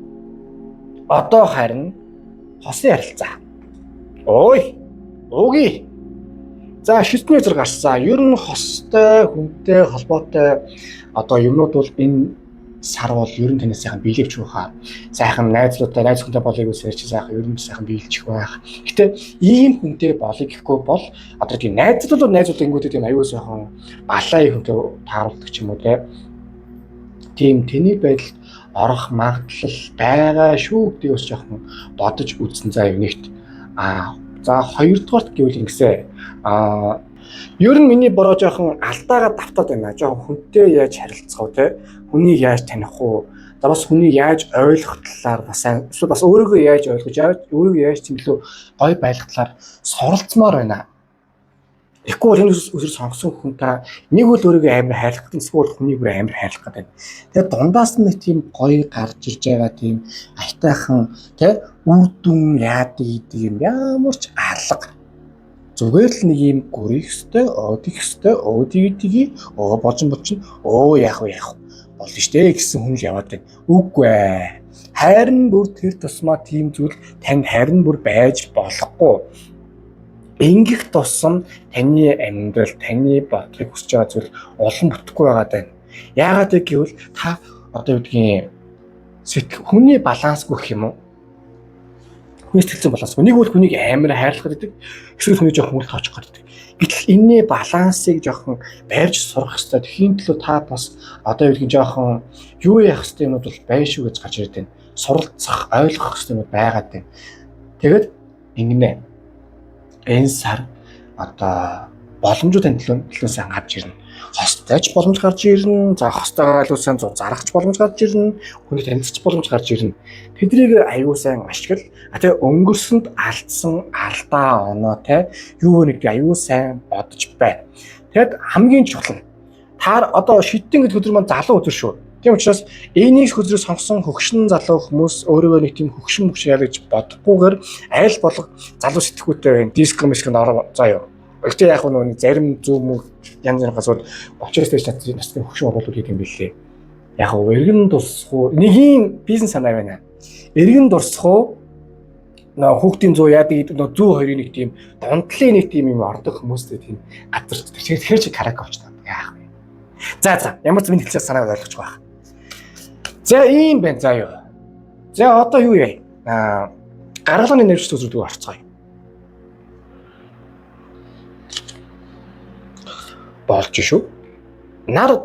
Одоо харин хосын харилцаа. Ой. Ууги. За шүтний зэрэг гарсан. Ер нь хостой хүнтэй холбоотой одоо юмнууд бол энэ сар бол ер нь танаас сайхан биелэгч байхаа. Сайхан найзлуудтай найз хүнтэй болыг үсэрч сайхан ер нь сайхан биелчих байх. Гэтэ ийм хүнтэй болыг гэхгүй бол одоо тийм найзууд тийм аюул сайхан балаа хүнтэй тааруулдаг ч юм уу тийм тэний байдалд орох магадлал байгаа шүү гэдэг бас жоохон бодож үзсэн заа юу нэгт. За хоёрдугаарт гэвэл ингэсэ. Ер нь миний бороо жоохон алдаагаа давтаад байна. Жоохон хүнтэй яаж харилцах вэ те? Хүнийг яаж таних вэ? За бас хүнийг яаж ойлгох талаар бас эсвэл бас өөрийгөө яаж ойлгож өөрийгөө яаж тэмдэглүү гой байлгах талаар суралцмаар байна. Тэгэхгүй бол энэ үсэр сонгосон хүн та нэг үл өөрийгөө амар хайрлах гэдэг эсвэл хүнийг бүр амар хайрлах гэдэг. Тэгээд дундаас нь тийм гоё гарч ирж байгаа тийм айтайхан те үрдүн яадаг юм ямар ч алга. Зүгээр л нэг юм гүрэх хөстэй, өдөх хөстэй, өөдийгдгийг божин яах болно штэ гэсэн хүн л яваад байна. Үгүй ээ. Харин бүр тэр тусмаа тийм зүйл тань харин бүр байж болохгүй. Ингэх тусам таны амьдрал, таны бодлыг хүсэж байгаа зүйл олон бүтэхгүй байгаа даа. Яагаад гэвэл та одоо юу гэдгийг хүний балансгүй гэх юм уу? Хүний сэтгэлзэн балансгүй. Нэг бол хүнийг амар хайрлах гэдэг, эсвэл хүний жоохон хүнд тоочих гэдэг. Гэтэл энэний балансыг жоохон байрж сурах хэрэгтэй. Тэхийн төлөө та бас одоо юу гэдгийг жоохон юу яах хэрэгтэй юмуд бол байна шүү гэж гарч ирээд байна. Суралцах, ойлгох хэрэгтэй юмуд байгаад байна. Тэгээд ингэнэ. Энэ сар одоо боломжууд төлөө сайн гарч ирнэ. Хостойч боломж гарч ирнэ. За хостойгоо илүү сайн зарахч боломж гарч ирнэ. Хүнийг танилцах боломж гарч ирнэ. Тэднийг аюул сайн ашигла. Тэгээ өнгөрсөнд алдсан алдаа оноо те юу нэг аюул сайн бодож байна. Тэгэд хамгийн чухал та одоо шидтэн гэдэг өдөр маань залуу өдөр шүү. Тийм учраас энийг хөзрөө сонгосон хөгшин залуу хүмүүс өөрөөгөө нэг тийм хөгшин яа гэж бодохгүйгээр аль болох залуу сэтгүүтэй байна. Диско мискэнд ороо заяа. Гэхдээ яг нь зарим зөв мөг янз бүрийн газрууд 30-аас дээш насны хөгшин оруулалт хийх юм билээ. Яг нь эргэн дурсах уу нэг юм бизнес санаа байна. Эргэн дурсах уу хүүхдийн 100 яадаг гэдэг 102-ын нэг тийм дундлын нэг тийм юм ордог хүмүүстэй тийм газар тэр чиг караоке очно. Яах вэ? За ямар ч миний хэлсэн санааг ойлгож байгаа. За ийм байна заа юу. За одоо юу яа? Гаргалгын нэрвч төсрүүдийг орцгоё. Болж шүү. Нар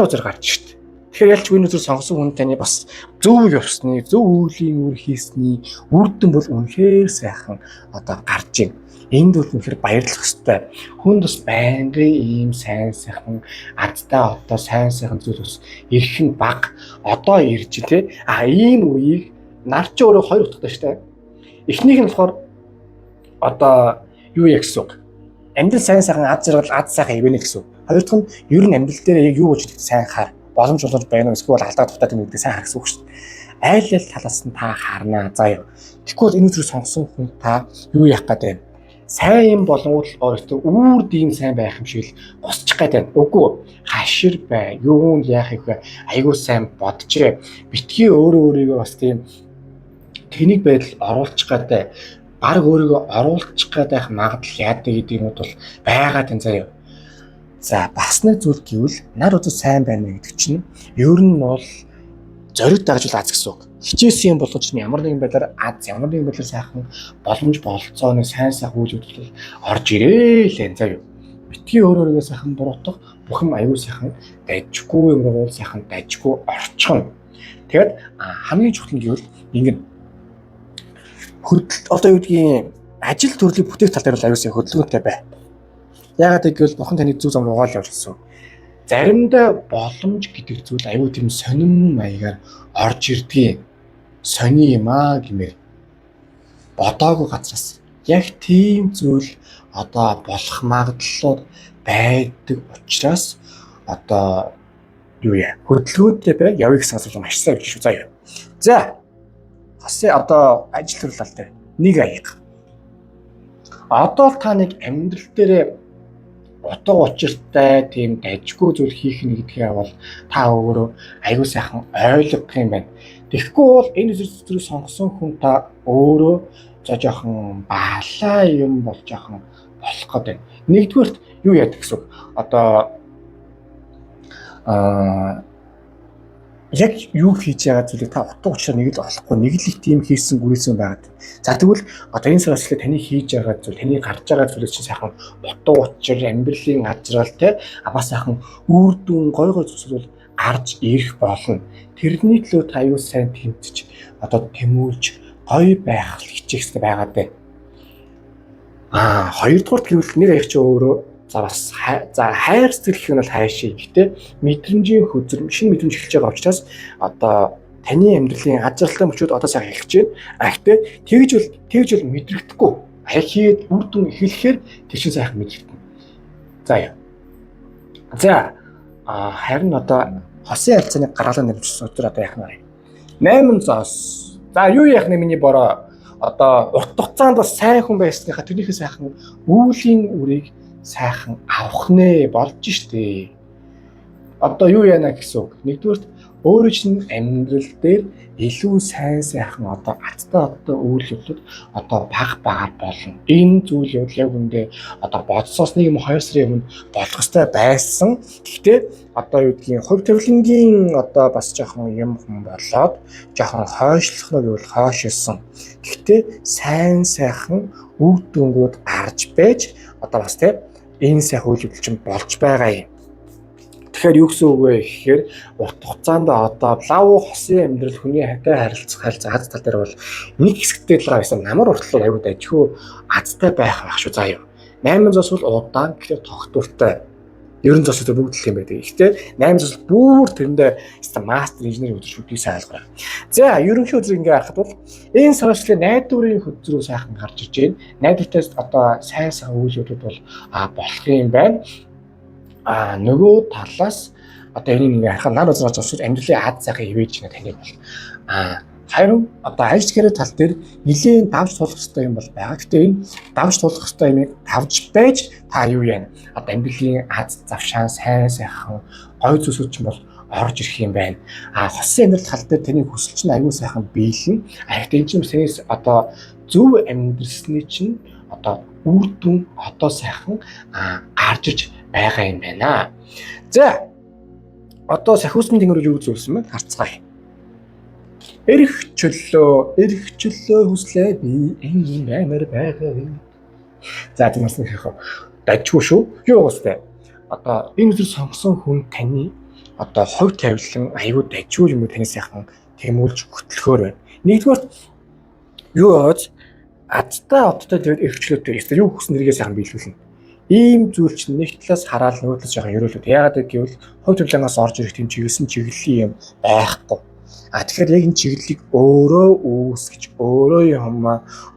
үзэр гарч шít. Тэгэхээр ялч энэ үзэр сонгосон хүн таны бас зөв ёсны, зөв үеийн үр хийсний үр дүн бол үнэхээр сайхан одоо гарч ийн. Энд бол үнэхээр баярлах ёстой. Хүнд бас байнгын ийм сайн сайхан адтай одоо сайн сайхан зүйл бас ирэх нь баг. Одоо ирж тэ ийм үеийг нар ч өөрөө хоёр утгатай штэ. Эхнийх нь болохоор одоо юу яа гэсэн үг. Амьдрал сайн сайхан ад жаргал ад сайхан ивэнэ гэсэн үг. Хоёр дахь нь ер нь амьдрал дээр яг юу болж идэх сайн хаар боломж болж байна уу эсвэл алдаа дутаад юм гэдэг сайн хаа гэсэн үг шүү дээ. Айл талаас нь та харнаа. За юу. Тэгэхгүй энэ зүйл сонгосон хүн та юу яах гэдэг вэ? Сайн юм болонгууд л өөртөө үүр дийм сайн байх юм шиг л босчих гэдэг. Үгүй хашир бай. Юунд яах вэ? Айгуу сайн бодчихээ. Битгий өөрийгөө бас тийм тэнийг байдал оруулчих гэдэг. Баг өөрийгөө оруулчих гэдэг магадлал яадаг гэдэг юм бол байгаад энэ заяа. За бас нэг зүйл гэвэл нар үзэл сайн байна гэдэг чинь ер нь бол зориг дагжуул аз гэсэн үг. Хичээсэн юм болгож чинь ямар нэгэн байдлаар аз ямар нэгэн байдлаар сайхан боломж бололцооны сайн сайхан үйл явдал орж ирээл энэ заяа. Битгий өөрийгөө сайхан буруутгах бүх юм аюул сайхан дайжгүй юм бол сайхан дайжгүй орчихно. Тэгэд хамгийн чухал нь гэвэл ингэн хөдөл одоо юу гэдгийг ажил төрлийн бүтээх тал дээр бол аюулсаа хөдөлгөөнтэй бай. Яагаад гэвэл бурхан таныг зөв зам руу явуулсан. Заримдаа боломж гэдэг зүйл аюул тийм сонирн маягаар орж ирдгийг сони юм аа гэмээр бодоогүй газраас яг тийм зүйл одоо болох магадлалууд байдаг учраас одоо юу яа хөдөлгөөнтэй бай явъя гэсэн асуулт маш сайн биш үү заяа. За хосын одоо ажил төрлөл дээр нэг аяга. Одоо та нэг амьдрал дээр утга учиртай тийм дайггүй зүйл хийх нь гэдгээ бол та өөрөө аюул сайхан ойлгох юм байна. Тэгэхгүй бол энэ зүйлийг сонгосон хүн та өөрөө жоохон баалаа юм бол жоохон болох гэдэг. Нэгдүгээрт юу яадаг гэсэн үг. Одоо яг юу хийж байгаа зүйлийг та утга учир нэг л олохгүй нэг л их тийм хийсэн гүрээсэн байгаад. За тэгвэл одоо энэ сараас ихлэ таны хийж байгаа зүйл, таны гарч байгаа зүйлийг чинь сайхан утга учир, амьдралын ажрал те бас сайхан үр дүн гой зүйлсүүд гарч ирэх болно. Тэрний төлөө та аюул сайн тэмцэж одоо тэмүүлж гоё байх хичээхтэй байгаад байна. Хоёрдугаар гэвэл нэр их ч өөрөө за бас за хайр сэтгэл гэх нь бол хайшаа. Гэхдээ мэдрэмжийн хөзөр шинэ мэдрэмж эхэлж байгаа учраас одоо таны амьдралын ажралтай мөчүүд одоо сайхан эхэлж байна. Гэхдээ тэгж бол мэдрэгдэхгүй. Яг хийгээд үр дүн эхлэхээр тэр чинь сайхан мэдрэгдэнэ. За харин одоо хосын харьцааны гаргалан нэмжсэн өдөр одоо яах нь 8 зоос. За юу яах нь миний бороо одоо урт хугацаанд бас сайн хүн байсныхаа тэрнийхээ сайхан үүлийн үрийг сайхан авах нэ болж штэ. Одоо юу яана гэсэн үг. Нэгдүгээрт өөрөө чинь амьдрал дээр илүү сайхан одоо аттай үйлчлүүд одоо багаар болно. Энэ зүйл яг үндэ одоо бодсоос 1-2 сарын өмнө болох ёстой байсан. Гэхдээ одоо юу гэдгийг хувь тавилангийн одоо бас жоохон юм болоод жоохон хойшлох нь гэвэл хойшилсан. Гэхдээ сайхан үр дүнгууд гарч байж одоо бас тийм энэ сайхан үйл явдал чинь болж байгаа юм. Тэгэхээр юу гэсэн үг вэ гэхээр урт хугацаанд одоо лав хосын амьдрал хүний хатай харилцах аз тал дээр бол нэг хэсэгтэй л байсан намар уртлаг аюул дайггүй азтай байх шүү заа юу. 8 зоос бол удаан гэхээр тогтвортой. 9 зоос өдөр бүгд л юм байдаг. Гэхдээ 8 зоос бүр тэрэндээ мастер инженер өдөр шүдгийг сайн ойлгоё. За ерөнхий өдрийг ингээ харахад бол энэ сарчлын найдварын хөдөлрөө сайхан гарч иж байна. Найдвартай одоо сайн үйл явдлууд бол болох юм байна. Нөгөө талаас одоо энийг ингээ харахад нар үзэж авч амьдралын аз сайхан ивэж гэнэ таныг бол харин одоо ажил гэрээ тал дээр нэлийн давж тулах хэрэгтэй юм бол байгаа. Гэхдээ энэ давж тулах хэрэгтэй юмыг тавж байж та юу яана? Одоо амьдралын аз завшаан сайхан гой зүйлсүүд ч бол орж ирэх юм байна. Хосын амьдрал тал дээр таны хүсэл чинь аюул сайхан биелэн. Гэхдээ энэ чинь сэнэс одоо зөв амьдрсны чинь одоо үр дүн одоо сайхан гарч ирж байгаа юм байна. За одоо сахиусны тэнгэр юу зүйлсэн бэ? Харцгаая. Эрх чөлөө хүслээ би энэ амар байгаа. За тиймээс нэг хаа дайггүй шүү. Юу уустай. Одоо энэ зүйл сонгосон хүн таны одоо хувь тавилан аюул дайггүй юм уу таны сайхан тэмүүлж хөтлөхөөр байна. Нэгдүгээр юу ооз адтай тэгээд эрх чөлөөтэй юу хүсн нэргээ сайхан биелүүлнэ. Ийм зүйл чинь нэг талаас хараад нөгөө талаас жоохон ерөөлөд. Яагаад гэвэл хувь тавилангаас орж ирэх тийм чиглэлийн юм байхгүй. Тэгэхээр яг энэ чиглэлийг өөрөө үүсгэж өөрөө юм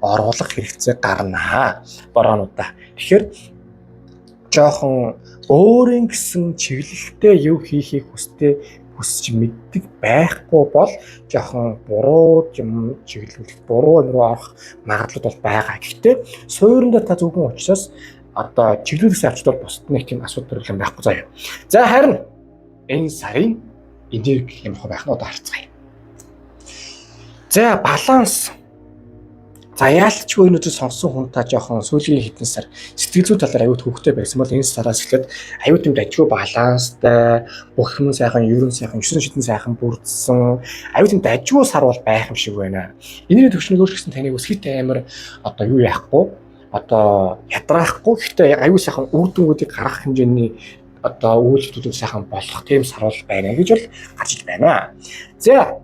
оруулах хэрэгцээ гарна бороонуудаа. Тэгэхээр жоохон өөрийн гэсэн чиглэлтэй юу хийхийг хүсэж мэддэг байхгүй бол жоохон буруу юм чиглэлд буруу руу орох магадлал бол байгаа. Гэхдээ суурьндаа та зөвхөн учраас одоо чиглэлээс авчдал бусд нэг тийм асуудал төрөл байхгүй заяа. За харин энэ сарын энерги юм байх нь одоо харцгаая. За баланс. За яалтчгүй өнөөдөр сонсон хүн та жоохон сүүлийн хэдэн сар сэтгэл зүй талаар аюут хөвгтэй байсан бол энэ сараас эхлээд аюут юм дажгүй баланстай бүх юм сайхан, ерөн сайхан, 9 шидэн сайхан бүрдсэн аюут юм дажгүй сар бол байх юм шиг байна. Энэний төвшнийг өөрчлөсөн таныг ус хит амар одоо юу яахгүй одоо ядраахгүй гэхдээ аюул сайхан үр дүнгуудыг гаргах хэмжээний одоо үйлчлэлүүд сайхан болох тийм сар бол байна гэж бол гарч иж байна. За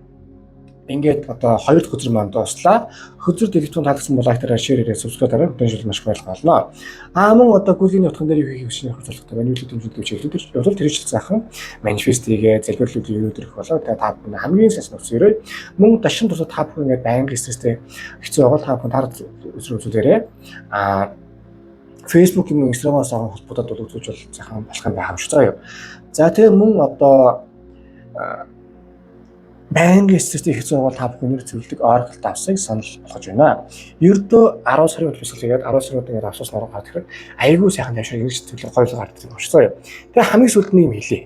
ингээд одоо 2 дахь өдөр маань дууслаа. Хөзөр дэлгэцүүн таалагдсан бол лайктараа шеэрээрээ субскрайбаараа донжил маш баярлах болно. Мөн одоо гүлийн утган дээр юу хийх хүсэж байгаа зорилготой байна. Нийлүүлэлт хэмжээтэй чиглэлд явдал тэрэж заахан манифест хийгээ залбирлуулын өнөөдөр их болоо. Тэгээ та бүхэн хамгийн сайн өсөөрэй. Мөн дашин тусад та бүхэн ингээд байнга стресстэй хэцүү байгаа та бүхэн таар үзүүлээрэй. Facebook юм Instagram-аас авах холбогдоод бол үзүүлж бол сайхан болох юм байгаа юм шиг заа юу. За тэгээ мөн одоо байнгын стресстэй хэцүү бол та бүхэн зөвлөдөг ойролт авсыг санал болгож байна. Ердөө 10 сарын төлөвлөс хийгээд 10 сарын удаа авсууснаар гарах хэрэг айгүй сайхан ташаа ингэж төлөв хоёул гардаг юм шиг заа юу. Тэгээ хамгийн сүүлд нэг юм хэлээ.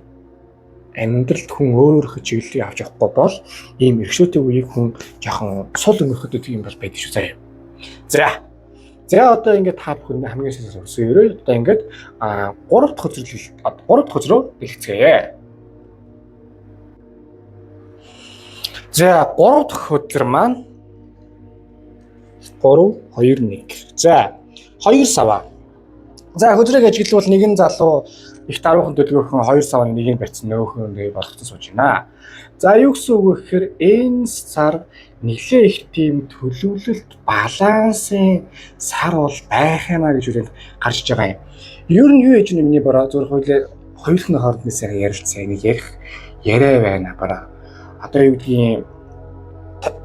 Амьдралд хүн өөрөөхөө чиглэлийг авч явахгүй бол ийм эрхшөөтэй үеийг хүн жоохон сул өнгөрөхөд тийм бол байдаг шүү заа юу. За одоо ингээд та бүхэн хамгийн сүүлд өрсөн ерөө одоо ингээд 3 дахь хөзрөө дэлгэцгээе. За 3 дахь хөдөр маань 3 2 1. За 2 сава. За хөдрийг ажиглавал нэгэн залуу их даруухан төлгөөхөн 2 савны нэгийг барьсан нөөхөн нэг болгоцсон сууж байна. За юу гэсэн үг вэ гэхээр энэ сар нэглээ их тийм төлөвлөлт балансын сар бол байх юмаа гэж үрэнд гарч иж байгаа юм. Ер нь юу яж миний бороо зөв хоёулын хоорондын сайхан ярилцсан нэг яриа байна бороо. Одоо юу гэдгийг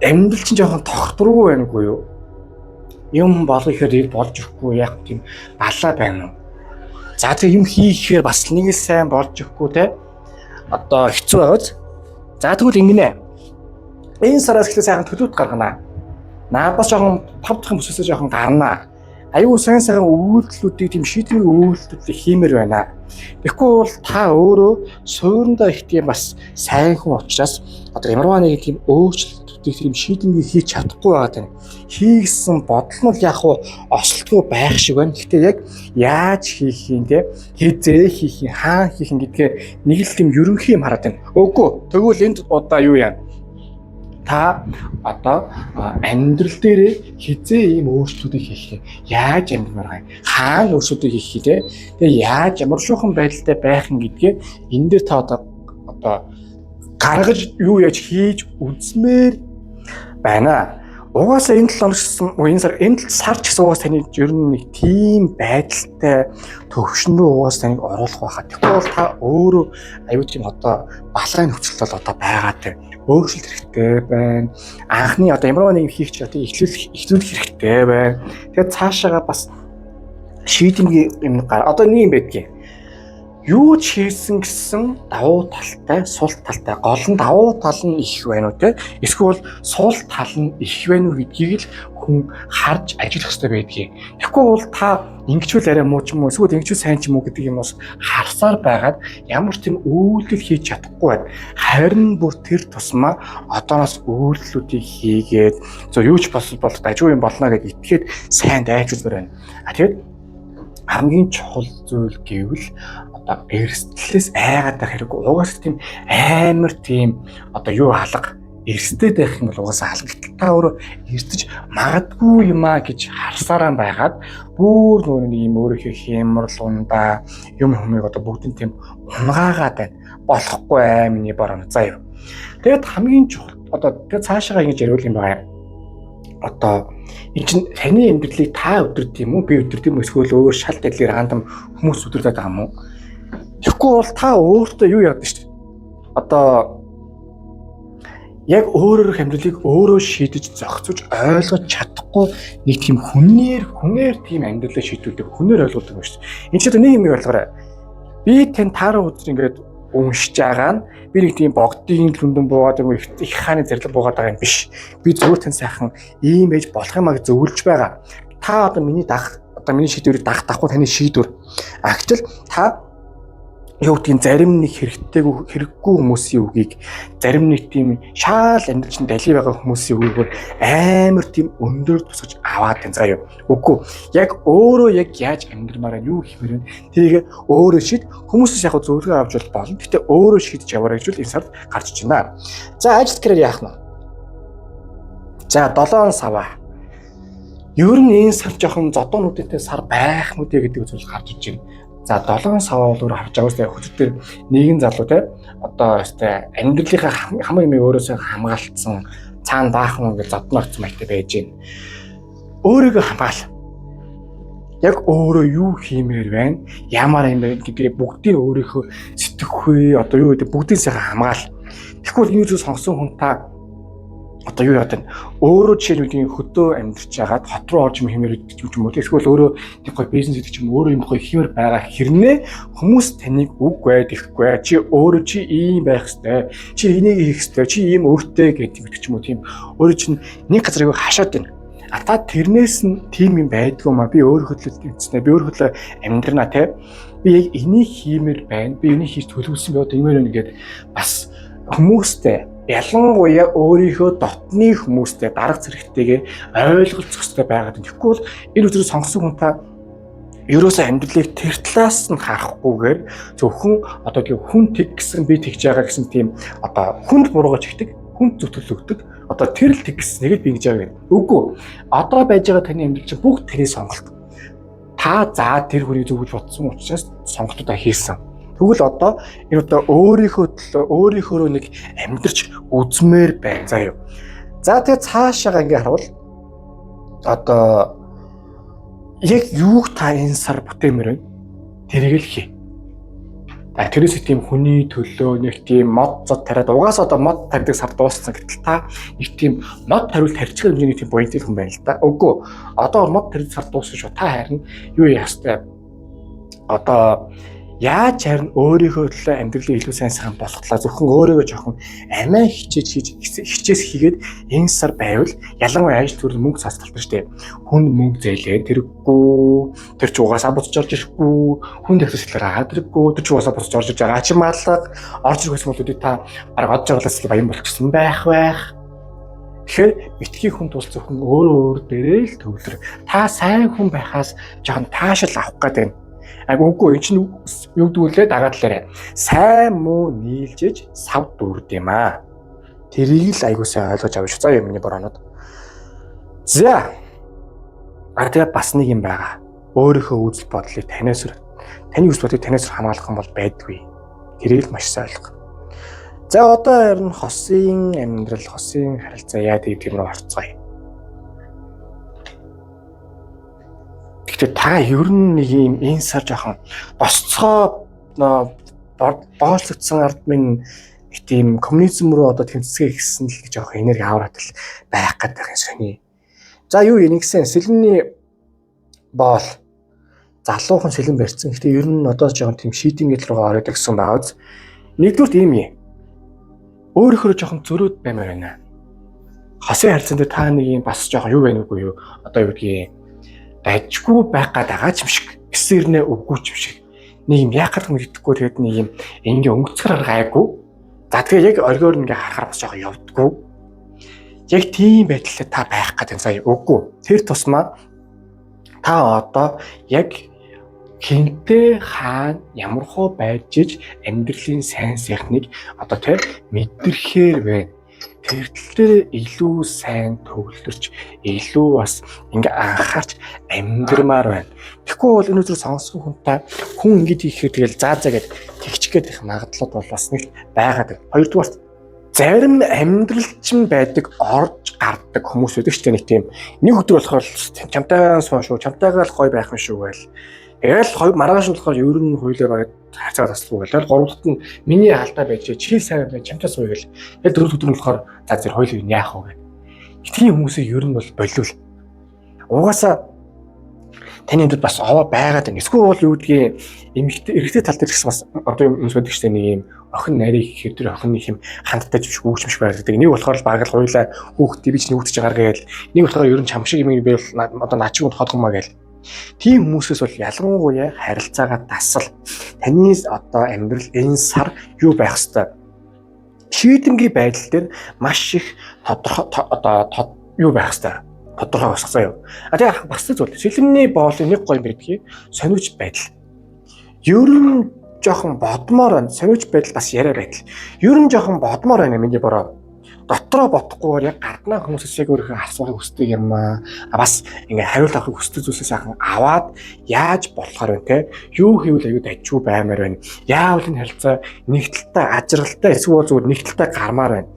амьдрал чинь жоохон тогтворгүй байна уу юу? Юм болох ихээр болж өгөхгүй яг тийм балаа байна уу? За тэг юм хийхээр бас нэг л сайн болж өгөхгүй те. Одоо хэцүү байгааз. За тэгвэл ингэнэ. Энэ сараас ихлэ сайхан төлөвт гаргана. Наадаас жоохон 5 дахь бүсээсээ жоохон гарнаа. Аюу сайн үйлдэлүүдийг тийм шийдвэрийн үйлдэлүүдийг хиймээр байна. Тэгэхгүй бол та өөрөө суурьндаа их тийм бас сайн хүн учраас одоо ямарваа нэг тийм өөрчлөлтүүдийг тийм шийдвэрийг хийж чадахгүй байгаа тань. Хийгсэн бодол нь яг хуу ослтгүй байх шиг байна. Гэхдээ яг яаж хийх юм те хизээ хийх юм хаана хийх юм гэдгээ нэг л тийм ерөнхий юм хараад байна. Үгүй тэгвэл энд одоо юу яа? Та одоо амьдрал дээр хизээ ийм өөрчлөлтүүдийг хийх юм. Яаж амьдрмаар гай? Хаана өөрчлөлтүүдийг хийх те? Тэгээ яаж ямар шуухан байдалтай байх юм гэдгээ энэ дээр та одоо гаргаж юу яаж хийж үзмээр байна. Угаасаа энэ 7 хоногч энэ сар ч гэсэн угаасаа таны ер нь нэг тийм байдалтай төвшин рүү угаасаа таныг оруулах байхад. Тэгэхгүй бол та өөрөө аюу тийм одоо балгын нөхцөлд бол одоо байгаа тийм өөрчлөлт хэрэгтэй байна. Анхны одоо ямар нэг хийх ч одоо эхлүүлэх хэрэгтэй байна. Тэгээд цаашаага бас шийдэмгийн юм одоо нэг юм байдгийг. Юу ч хийсэн гэсэн давуу талтай, сул талтай. Гол нь давуу тал нь их байна уу те? Эсвэл сул тал нь их байна уу гэдгийг л хүн харж ажиллах хэрэгтэй байдгийг. Тэгэхгүй бол та ингэчүүл арай муу ч юм уу, эсвэл ингэчүүл сайн ч юм уу гэдэг юм бас харсаар байгаад ямар ч тийм үйлдэл хийж чадахгүй байна. Харин бүр тэр тусмаа одооноос үйлдэлүүдийг хийгээд юу ч болоод ажгүй юм болно гэдээ итгээд сайн дайжуулбар байна. Тэгээд хамгийн чухал зүйл гэвэл одоо эрсдлээс айгаад байх хэрэг. Угаасаа тийм амар тийм одоо юу алга эрсдэд байх юм бол угаасаа алгадтал та өөрөө эрсдэж магадгүй юм а гэж харсараа байгаад бүр нөгөө нэг юм өөрийнхөө хямрал ундаа юм хүмүүсийг одоо бүгдийн тийм унгаагаад байна. Болохгүй миний бороо заа юу. Тэгээд хамгийн чухал одоо тэгээд цаашаа ингэж ярил юм байна. Одоо энэ чинь таны амьдралыг та өдөрт юм уу би өдөрт юм эсвэл өөр шал дэлгэр рандом хүмүүс өдөртөд байгаа юм уу? Тэгэхгүй бол та өөртөө юу яадаг шүү дээ. Одоо яг өөрөөх амьдралыг өөрөө шийдэж зохицож ойлгож чадахгүй нэг тийм хүнээр тийм амьдралаа шийдвэрлэдэг хүнээр ойлгуулдаг юм шүү дээ. Энд чинь нэг юм ойлгоорой. Би тань таараа өдөр ингээд уншиж байгаа нь би нэг тийм богдын лүндэн буугаад юм их хааны зэрлэг буугаад байгаа юм биш. Би зөвхөн тань сайхан ийм ээж болох юм аа гэж зөвлөж байгаа. Та одоо миний шийдвэрийг дагахгүй таны шийдвэр. Агчил та юу гэдгийг зарим нэг хэрэггүй хүмүүсийн үгийг зарим нэг тийм шаал амьдрал чинь дали байгаа хүмүүсийн үгийг амар тийм өндөр тусгаж аваад тань заа юу. Үгүй яг өөрөө яг яаж амьдрмаараа юу хиймээр вэ? Тэрийг өөрөө шийд хүмүүсээс яг зөвлөгөө авч болно. Гэтэ өөрөө шийдэж яваарай гэж энэ сард гарч иж байна. За ажил карьер яах нь? За 7 сава. Ер нь энэ сар жоохон зодон нүдтэй сар байх нүдэ гэдэг зүйл гарч иж байна. За 7 сава бол харж байгаас хөтөл дээр нэгэн залуу те одоо өстэй амьдралынхаа хамгийн юм өөрөөсөө хамгаалтсан цаана баахан гэж зодногц майтай байж гин. Өөрийгөө хамгаал. Яг өөрөө юу хиймээр байна? Ямар юм бэ гэдгийг бүгдийг өөрийнхөө сэтгэхүй одоо юу гэдэг бүгдийг сайхан хамгаал. Тэгэхгүй юу зүйл сонгосон хүн та одоо юу яадаг өөрөө жишээлбэл хөдөө амьдарч байгаад хот руу орж хэмээр гэдэг юм уу эсвэл өөрөө нэг гоё бизнес гэдэг юм өөрөө юм гоё хэмээр байгаа хэрнээ хүмүүс таныг үг байд ихгүй чи өөрөө чи ийм байх ёстой чи энийг хийх ёстой чи ийм өөртөө гэдэг юм уу тийм өөрөө чинь нэг газар аягүй хашаад байна та тэрнээс нь тийм юм байдгүй маа би өөр хөдлөлт хийснэ би өөр хөдлөө амьдрнаа те би яг энийг хиймээр байна би энийг хийж төлөвлөсөн би одоо иймэр байна гэдэг бас хүмүүстэй ялангуяа өөрийнхөө дотны хүмүүстэй дарга зэрэгтэйгээ ойлголцох хэрэгтэй байгаад байна. Тэгэхгүй бол энэ үзрээ сонгосон хүн та ерөөсөө амьдралыг тэр талаас нь харахгүйгээр зөвхөн одоо тийм хүн тэг гэсэн би тэгж байгаа гэсэн тийм одоо хүнд буруугаж ихдэг хүнд зүтгэлөгдөг одоо тэр л тэг гэсэн нэгэд би ингэж байгаа юм. Үгүй. Одоо байж байгаа таны амьдрал чинь бүгд тэрийг сонголт. Та заа тэр хүнийг зөв гэж бодсон учраас сонголтуудаа хийсэн. Тэгвэл одоо энэ одоо өөрийнхөө төлөө өөрийнхөө нэг амьдарч үзмээр байна. За юу. За тэгээ цаашаага ингээ харуул одоо яг юуг та энэ сар бүтээмээр байна. Тэрийг л хий. Тэрээс тийм хүний төлөө нэг тийм мод зод тариад угаасаа одоо мод тарьдаг сар дууссан гэтэл та нэг тийм мод тариул тарьчих хэмжээний тийм буянтай хүн байна л да. Үгүй. Одоо мод тарьдаг сар дууссан шүү. Та харин юу яастай одоо яаж харин өөрийнхөө төлөө амьдралыг илүү сайн сайхан болгохлаа зөвхөн өөрийгөө жоохон амиа хичээс хийгээд энэ сар байвал ялангуяа ажил төрөл мөнгө цацталтай шүү дээ. Хүн мөнгө зээлээ тэрэггүй тэр ч угаасаа буцаж орж ирэхгүй хүн дэвсэлээр хаадраггүй тэр ч угаасаа буцаж орж иж байгаа ч юм алга орж ирэх хүмүүсүүд та бараг одж байгаас баян болчихсон байх. Тэгэхээр битгий хүн тул зөвхөн өөр дээрээ л төвлөр. Та сайн хүн байхаас жоохон таашаал авах гэдэг юм. Үгүй энэ чинь юу гэдгүүлээ дагадлаарэ. Сайн муу нийлжиж сав дүрд юм аа. Тэрийг л айгуу сайн ойлгож авч заа юм миний бороонд. За. Тэгээ бас нэг юм байгаа. Өөрийнхөө үзэл бодлыг таны үзэл бодлыг танаас хамгаалах юм бол байдгүй. Тэрийг л маш сайн ойлго. За одоо харин хосын амьдрал, хосын харилцаа яа гэдэг юм руу орцгоё. Гэхдээ та ер нь нэг юм энэ сар жоохон босцоо боолцогдсон ард минь их тийм коммунизм руу одоо тэмцэгээ гэсэн л жоохон энерги аваад л байх гэдэг юм сони. За юу нэгсэн сэлэнний боол залуухан сэлэн барьсан. Гэхдээ ер нь одоо жоохон тийм шийдингээл руугаа ороод ирсэн байгааз. Нэгдүгürt ийм юм. Өөрөөр жоохон зөрөөд баймаар байна. Хосын харилцаанд та нэг юм бас жоохон юу байна үгүй юу? Одоо юу гэдгийг дайжгүй байх гадаага ч юм шиг эсэрнээ өвгүй ч юм шиг нэг юм яахад мэддэхгүй тэгээд нэг юм ингээ өнгөцгөр гайгүй за тэгээ яг оргиор ингээ харахаар бас жоохон явдггүй яг тийм байдлаар та байх гэдэг сая үгүй тэр тусмаа та одоо яг хинтээ хаана ямар хөө байж иж амьдралын сайн сайхныг одоо тэр мэдрэхээр байна. Тэр тал дээр илүү сайн төвлөрч илүү бас ингээ анхаарч амьдрмаар байна. Тэгэхгүй бол энэ үзэр сонссон хүн ингэж хийхээр тэгэл заа гэд тэгч гээд их магадлал бол бас нэг байгаад. Хоёрдугаар зарим амьдралчин байдаг орж гардаг хүмүүс байдаг ч нэг тийм нэг өдөр болохоор чамтайгаа суун шүү чамтайгаа л гоё байх юм шүү гээл. Тэгэл маргааш болохоор ер нь хуйлаа бараад хацаа таслуу гээл. Гуравдагт нь миний хаалтаа байж чи сайн байж чамтай сууя гээл. Тэгэл дөрөв өдөр нь болохоор за зэрэг хуйлаа юу яах вэ гээл. Тийм хүмүүсийг ер нь бол болиул. Угаасаа таны хэнд бас овоо байгаад байна. Эсвэл бол юу гэдгийг эрэгтэй тал дээр гэсэн бас одоо юм сүдэг штэ нэг юм охин нарийн гэхээр тэр охин нэг юм хандтай жимш гүүчмш байдаг. Нэг болохоор бараг л хуйлаа хүүхдээ би ч нүгдэж байгаа гээл. Нэг болохоор ер нь чам шиг юм би бол одоо наачиг hodгомаа гээл. Тийм хүмүүсээс бол ялангуяа харилцаагаа дасал таны одоо амьдрал энэ сар юу байх хэвээр шийдэмгий байдал дээр маш их тодорхой юу байх хэвээр тодорхой басгасан юу. Тэгээ бас зүйл сэлэмний боолын нэг гоё юм байдгийг сониуч байдал. Ер нь жоохон бодмоор байна. Сониуч байдал бас яриа байдал. Ер нь жоохон бодмоор байна миний бороо. Дотроо бодохгүйгээр яг гаднаа хүмүүсээс яг өөрийнхөө асуухыг хүсдэг юм аа. Бас ингээ хариулт авахыг хүсдэг зүйлсээ сайхан аваад яаж болохоор вэ те? Юу хийвэл аюу дайжгүй баймаар байна. Яавал энэ харилцаа нэг талтай ажралтай эсвэл зүгээр нэг талтай гармаар байна.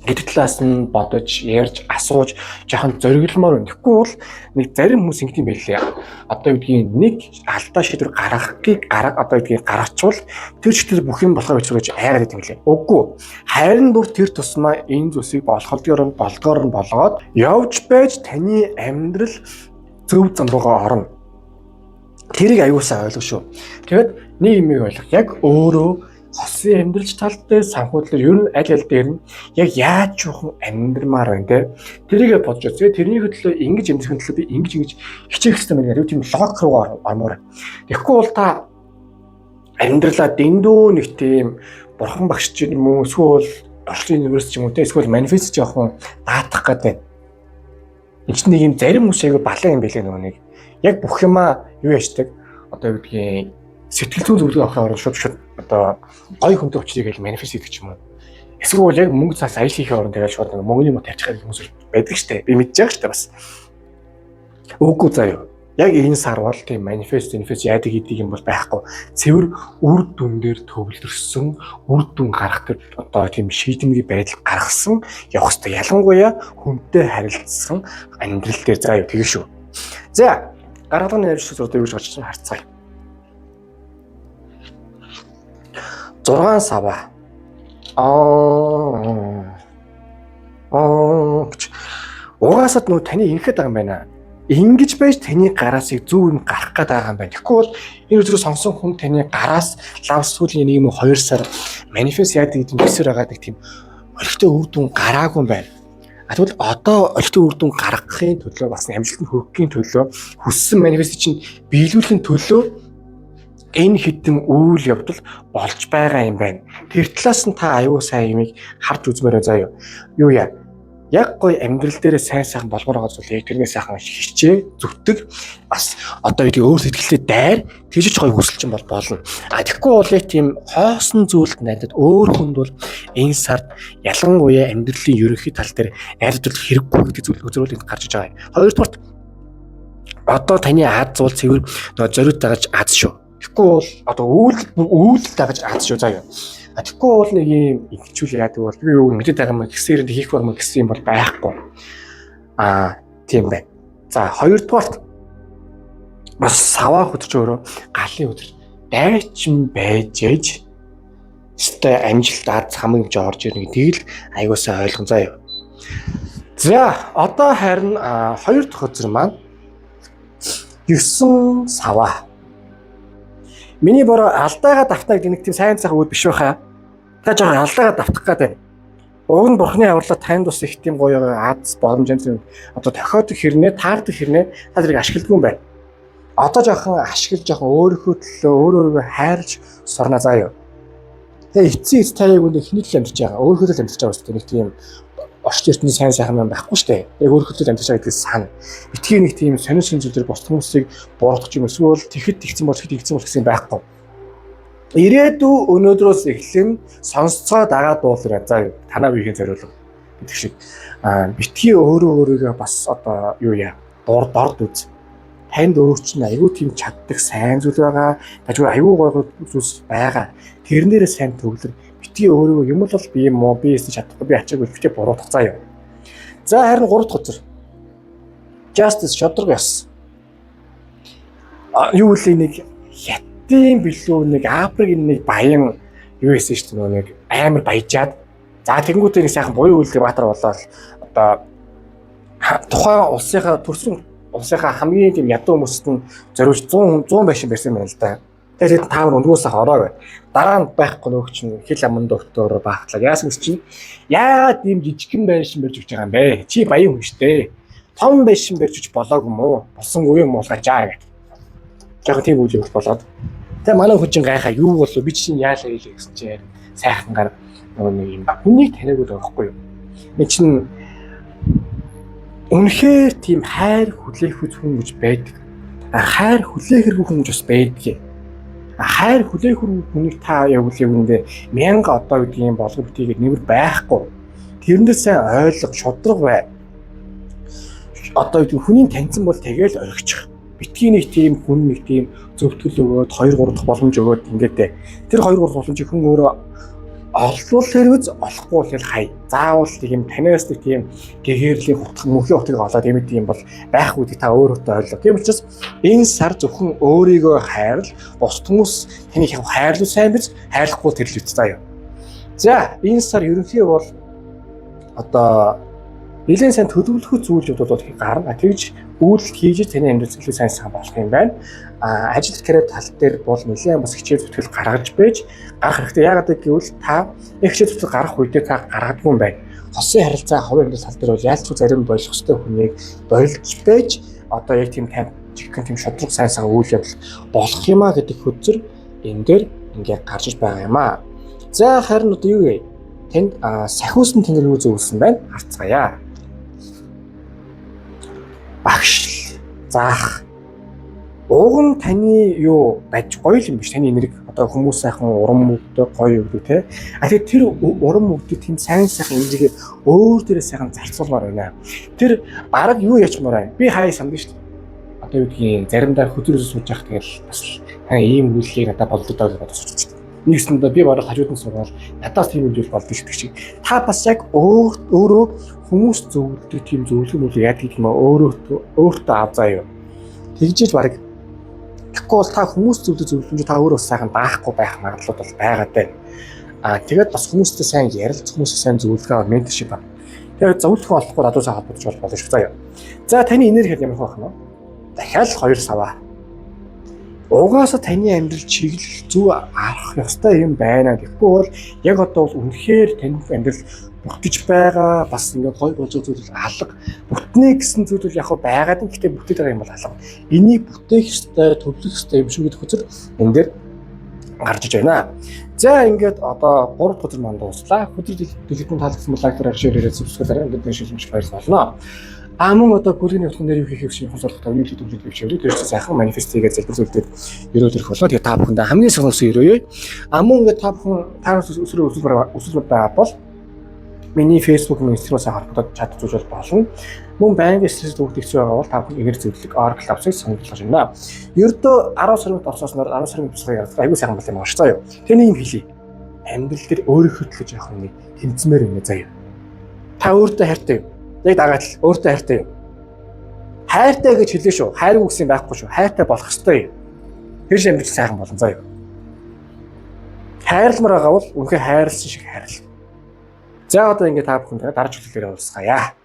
гэдэг талаас нь бодож, ярьж, асууж жоохон зоригломоор байна. Тэгэхгүй бол нэг зарим хүмүүс ингэдэм байлээ. Одоо юу гэдгийг нэг алдаа шийдвэр гаргачвал тэр чигээр бүх юм болохоор гэж айгаад идэв лээ. Үгүй. Харин бүр тэр тусмаа энэ зүйлсийг болдгоор нь болгоод явж байж таны амьдрал зөв зам руугаа орно. Тэрийг аюулсаа ойлгох шүү. Тэгээд нэг юм ойлгох. Яг өөрөө хосын амьдралч тал дээр санхүүдлэр ер нь аль дээр нь яг яаж жоохон амьдрмаар байна те. Тэрийгэ бодож үзье. Тэрний хөдлөө ингэж амьдрахын төлөө би ингэж хичээх хэрэгтэй мэн яг тийм логик руу ормоор. Тэгэхгүй бол та амьдралаа дэндүү нэг тийм бурхан багш ч юм уу эсвэл орчлын университет ч юм уу те эсвэл манифест жоохон даатах гэдэг. Энд чинь нэг юм зарим хүмүүс айгүй балан юм билээ нөгөө нэг. Яг бүх юмаа юу яждаг одоо юу гэдгийг сэтгэл зүйн зөвлөгөө авахаар шууд одоо гоё хүнтэй очрыг гэж манифест хийдэг ч юм уу. Эсвэл яг мөнгө цаас аял хийхээ орон тэгэл шууд мөнгөний мод тавьчих хүмүүс байдаг штэ. Би мэдж байгаа штэ бас. Үгүй заяа. Яг энэ сар бол тийм манифест яадаг гэдэг юм бол байхгүй. Цэвэр үр дүн дээр төвлөрсөн, үр дүн гарах төр одоо тийм шийдэмгий байдал гаргасан явах хэрэгтэй. Ялангуяа хүнтэй харилцсан амьдрал дээр заяа тэгэн шүү. За, гаргалгын ярьж одоо юу гэж бодож байгаа харцгаая. 6 сава. Угаасаад нөө таны ингэхэд байгаа юм байна. Ингэж байж таны гараас зөв юм гарах гээд байгаа юм байна. Тэгэхгүй бол энэ үзрээ сонсон хүн таны гараас лав сүүлийн 1 2 сар манифест яадаг гэдэг төсөр байгаа тийм олигтой үр дүн гараагүй юм байна. Тэгвэл одоо олигтой үр дүн гаргахын төлөө бас амжилтанд хүрэхийн төлөө хүссэн манифест чинь биелүүлэхийн төлөө энэ хэдэн үйл явдал болж байгаа юм байна. Тэр талаас нь та аюу сайн юмыг харж үзмээрэй заяа. Юу яа? Яг гоё амьдрал дээр сайн болгоор байгаа зүйл тэрнээ сайхан хичээ зүтдэг. Бас одоо юу өөр сэтгэлтэй дайр тэгж гоё хүсэлч юм бол болно. Тэгэхгүй бол яг тийм хоосон зүйлд найдад өөр хүнд бол энэ сард ялангуяа амьдралын ерөнхий тал дээр найдад хэрэггүй гэдэг зүйл үзүүлэлт гарч иж байгаа. Хоёрдугаар одоо таны аз зуул цэвэр зориуд дагаж аз шүү. Тэгэхгүй бол одоо үйл дагаж аз шүү заяа. Тэгэхгүй бол нэг юм ихчүүл яадаг бол би юу мэдээд байгаа юм гэсээр хийх юм гэсэн юм бол байхгүй. Тийм байна. За хоёрдугаар бас саваа хөтөч өөрөө галын өдөр дайчин байж ээж өстэй амжилт аз хамгийн гэж орж ирнэ гэдгийг л аягуулсаа ойлгон заяа. За одоо харин хоёр дахь өдөр маань 9 саваа. Миний бороо алдаагаа давтнаа гэдэг нэг тийм сайн цах үйл биш байхаа. Та жоохон алдаагаа давтах гэдэг. Уг нь бурхны авралаа танд бас их тийм гоё аз боломжтой юм. Одоо тохиолдох хэрнээ, таардаг хэрнээ та зэрэг ашигладаг юм байна. Одоо жоохон ашиглаж жоохон өөрийнхөө төлөө өөрөөрөө хайрлж сурна заяа. Тэгээ эцсийн таяг үндэ хинэл амьдж байгаа. Өөрийнхөө төлөө амьдж байгаа шүү дээ. Нэг тийм орчин ертөний сайн сайхан юм байхгүй шүү дээ. Яг өөрийнхөө төлөө амьдж байгаа гэдгийг сана. Битгий нэг тийм сонир зүйлээр бос хүмүүсийг буруутгах юм эсвэл тэгэхэд тэгсэн бол гэсэн байхгүй. Ирээдүй өнөөдрөөс эхлэн сонсцоо дагаад дуулаарай. За танаа биеийн зориулга гэдэг шиг. Битгий өөрийгөө бас одоо юу яа дорд үз. Танд өөрөө чинь аюу тийм чаддаг сайн зүйл байгаа. Тажгүй аюу гоё зүйлс байгаа. Тэрнээрээ сайн төвлөр. Битгий өөрийгөө юм бол би юм уу би эсвэл чадахгүй би ачаагүй битгий буруутгах заа юу. За харин 3 дахь үзэр. Justice шодрог яс. Юу л нэг тийм билүү нэг Африкийн нэг баян юу хийсэн шүү дээ нэг амар баяжаад за тэгэнгүүтээ нэг сайхан буян үйлдэл баатар болоод одоо тухайн улсынхаа төрсөн улсынхаа хамгийн тийм ядуу хүмүүст нь зориулж 100 байшин барьсан байна л да. Тэгээд та нар өндгөөсөө ороо бай. Дараа нь байхгүй нөх чинь хил аман доктор бахтлаа. Яасан гэж чинь яагаад ийм жижигхэн байшин барьж өгч байгаа юм бэ? Чи баян хүн штэ. Том байшин барьж өгч болоогүй юм уу? Болсонгүй юм уулгачаа гэдэг. Яг тийм үйл явдал болоод тэгээ манай хүчин гайхаа юу болов би чинь яалаа хийлээ гэсэн чинь сайхангаар нөгөө нэг юм хүнийг таниаг л байхгүй юу. Энд чинь үнэхээр тийм хайр хүлээх хүн гэж байдаг. Хайр хүлээхэргүй хүн бас байдаг. Хайр хүлээх хүнийг та явуул юмдээ 1000 одоо гэдгийг болгоо битгээд нэмэр байхгүй. Тэрэндээ сайн ойлго шудраг бай. Одоо хүний таньсан бол тэгээл орхичих. Битгий нэг тийм хүн нэг тийм зөвтгөл өгөөд 2 3 дахь боломж өгөөд ингээд тэр 2 3 боломжийг хүн өөрөө олвол хэрэгз, олохгүй бол хай. Заавал тийм танаас нэг тийм гэгэрлийн хутгах мөнхийн утгыг олоод эмэд юм бол байхгүй гэдэг та өөрөөдөө ойлго. Тийм учраас энэ сар зөвхөн өөрийгөө хайрл, бусд хүмүүс таныг хайрлуу сайн биз, хайрлахгүй тэрлээ заяа. За энэ сар ерөнхий бол одоо нэлээд сайн төлөвлөх зүйлүүд бол гарна. Тэгж үйлдэл хийж таны амьдрал илүү сайн болох юм байна. Ажил карьер тал дээр бол нэлээд бас хичээл зүтгэл гаргаж байж гарах хэрэгтэй. Яагаад гэвэл та хичээл зүтгэл гарах үедээ та гаргадгүй юм байна. Хосын харилцаа хувийн амьдрал тал дээр бол яалтчгүй зарим болох хөстэй хүнийг болж байж одоо яг тийм тийм шудраг сайн үйл явдал болох юмаа гэдэг хөтзөр энэ дээр ингээд гарч байгаа юм аа. За харин одоо юу вэ? Тэнд сахиусан тэнгэр юу зөвлөсөн байна? Харцгаая. Багш заах. Уг нь таны юу байж гоё юм биш таны энерги одоо хүмүүс сайхан уран мөгдөд гоё өгдөө те. Тэгэхээр тэр уран мөгдөд тийм сайн сайхан энергийг өөр дээрээ сайхан зарцуулмаар байна. Тэр бараг юу ячмаар байна. Би хай санд шүү дээ. Одоо юу гэдгийг заримдаа хөдөлгөөс сууж явах тэгэл бас ийм үйлчлэг надад болдод байгаа бодож байна. Нэгсэндээ би бараг хажууд нь сурвал надаас тийм үйлдэл болдог шүү дээ. Та бас яг өөрөө хүмүүс зөвлөдөг тийм зөвлөгөө мөл яадаг юм аа өөртөө авзаа юу. Тэгжиж бараг тэгэхгүй бол та хүмүүс зөвлөмж та өөрөө сайхан даахгүй байх магадлал бол байгаад байна. Тэгээд бас хүмүүстэй сайн ярилцах, хүмүүстэй сайн зөвлөгөө менторшип байна. Тэгээд зөвлөгөө олохгүй адуу сайхан холбогдож болно шүү заяа. За таны энерги ямар байх нь вэ? Дахиад 2 саваа. Угаасаа таны амьдрал чиглэл зүг арах ёстой юм байна. Тэгэхгүй бол яг одоо бол үнэхээр таны амьдрал бүтэж байгаа бас ингээд гой болж байгаа зүйл алга бүтнэ гэсэн зүйл яг байгаад гэхдээ бүтээд байгаа юм бол алга. Энийг бүтээх ёстой, төвлөх ёстой юм шиг гэдэг хүчээр энэ дээр гарч иж байна. За ингээд одоо 3 дахь өдөр манд дуслаа. Өдөр дэлгэдэн таалагдсан бол лайк дараар шеэр хийгээд subscribe гэдэг шилжүүлж баярлалаа. Мөн одоо бүлгийн утгын дээр юу хийх вэ хүмүүс болох тавны төлөвлөлт хөвчөөрөө тэр чинь сайхан манифест хийгээд залбир зүйлдер өрөөлөх болоо. Тэгээ та бүхэндээ хамгийн сонирхолтой өрөөё. Мөн ингээд та бүхэн таарс өсвөр байгаа бол миний Facebook, Instagram-аас холбогдоод чат зүүж болно. Мөн байнгын стресс төвөгт хэцүү байгаа бол та бүхэн эвэр зөвлөлт Oracle авсыг сонирхож байна. Ердөө 10 сарын орсоосноор 10 сарын тусгай явах аюул сайхан бол юм ааш заяа. Тэний юм хэлий. Амьдрал дээр өөрийнхөө төлөж явах нэг тэмцмээр юм заяа. Та өөртөө хайртай юу? Яг дагаад л өөртөө хайртай юу? Хайртай гэж хэлээ шүү. Хайргүй гэсэн байхгүй шүү. Хайртай болох ёстой юм. Тэр шиг амьдрал сайхан болно заяа. Хайрламар байгаа бол үнэхээр хайрлсан шиг хайрлаа. За одоо ингээд та бүхэн дараач хэлээр уулзгаая.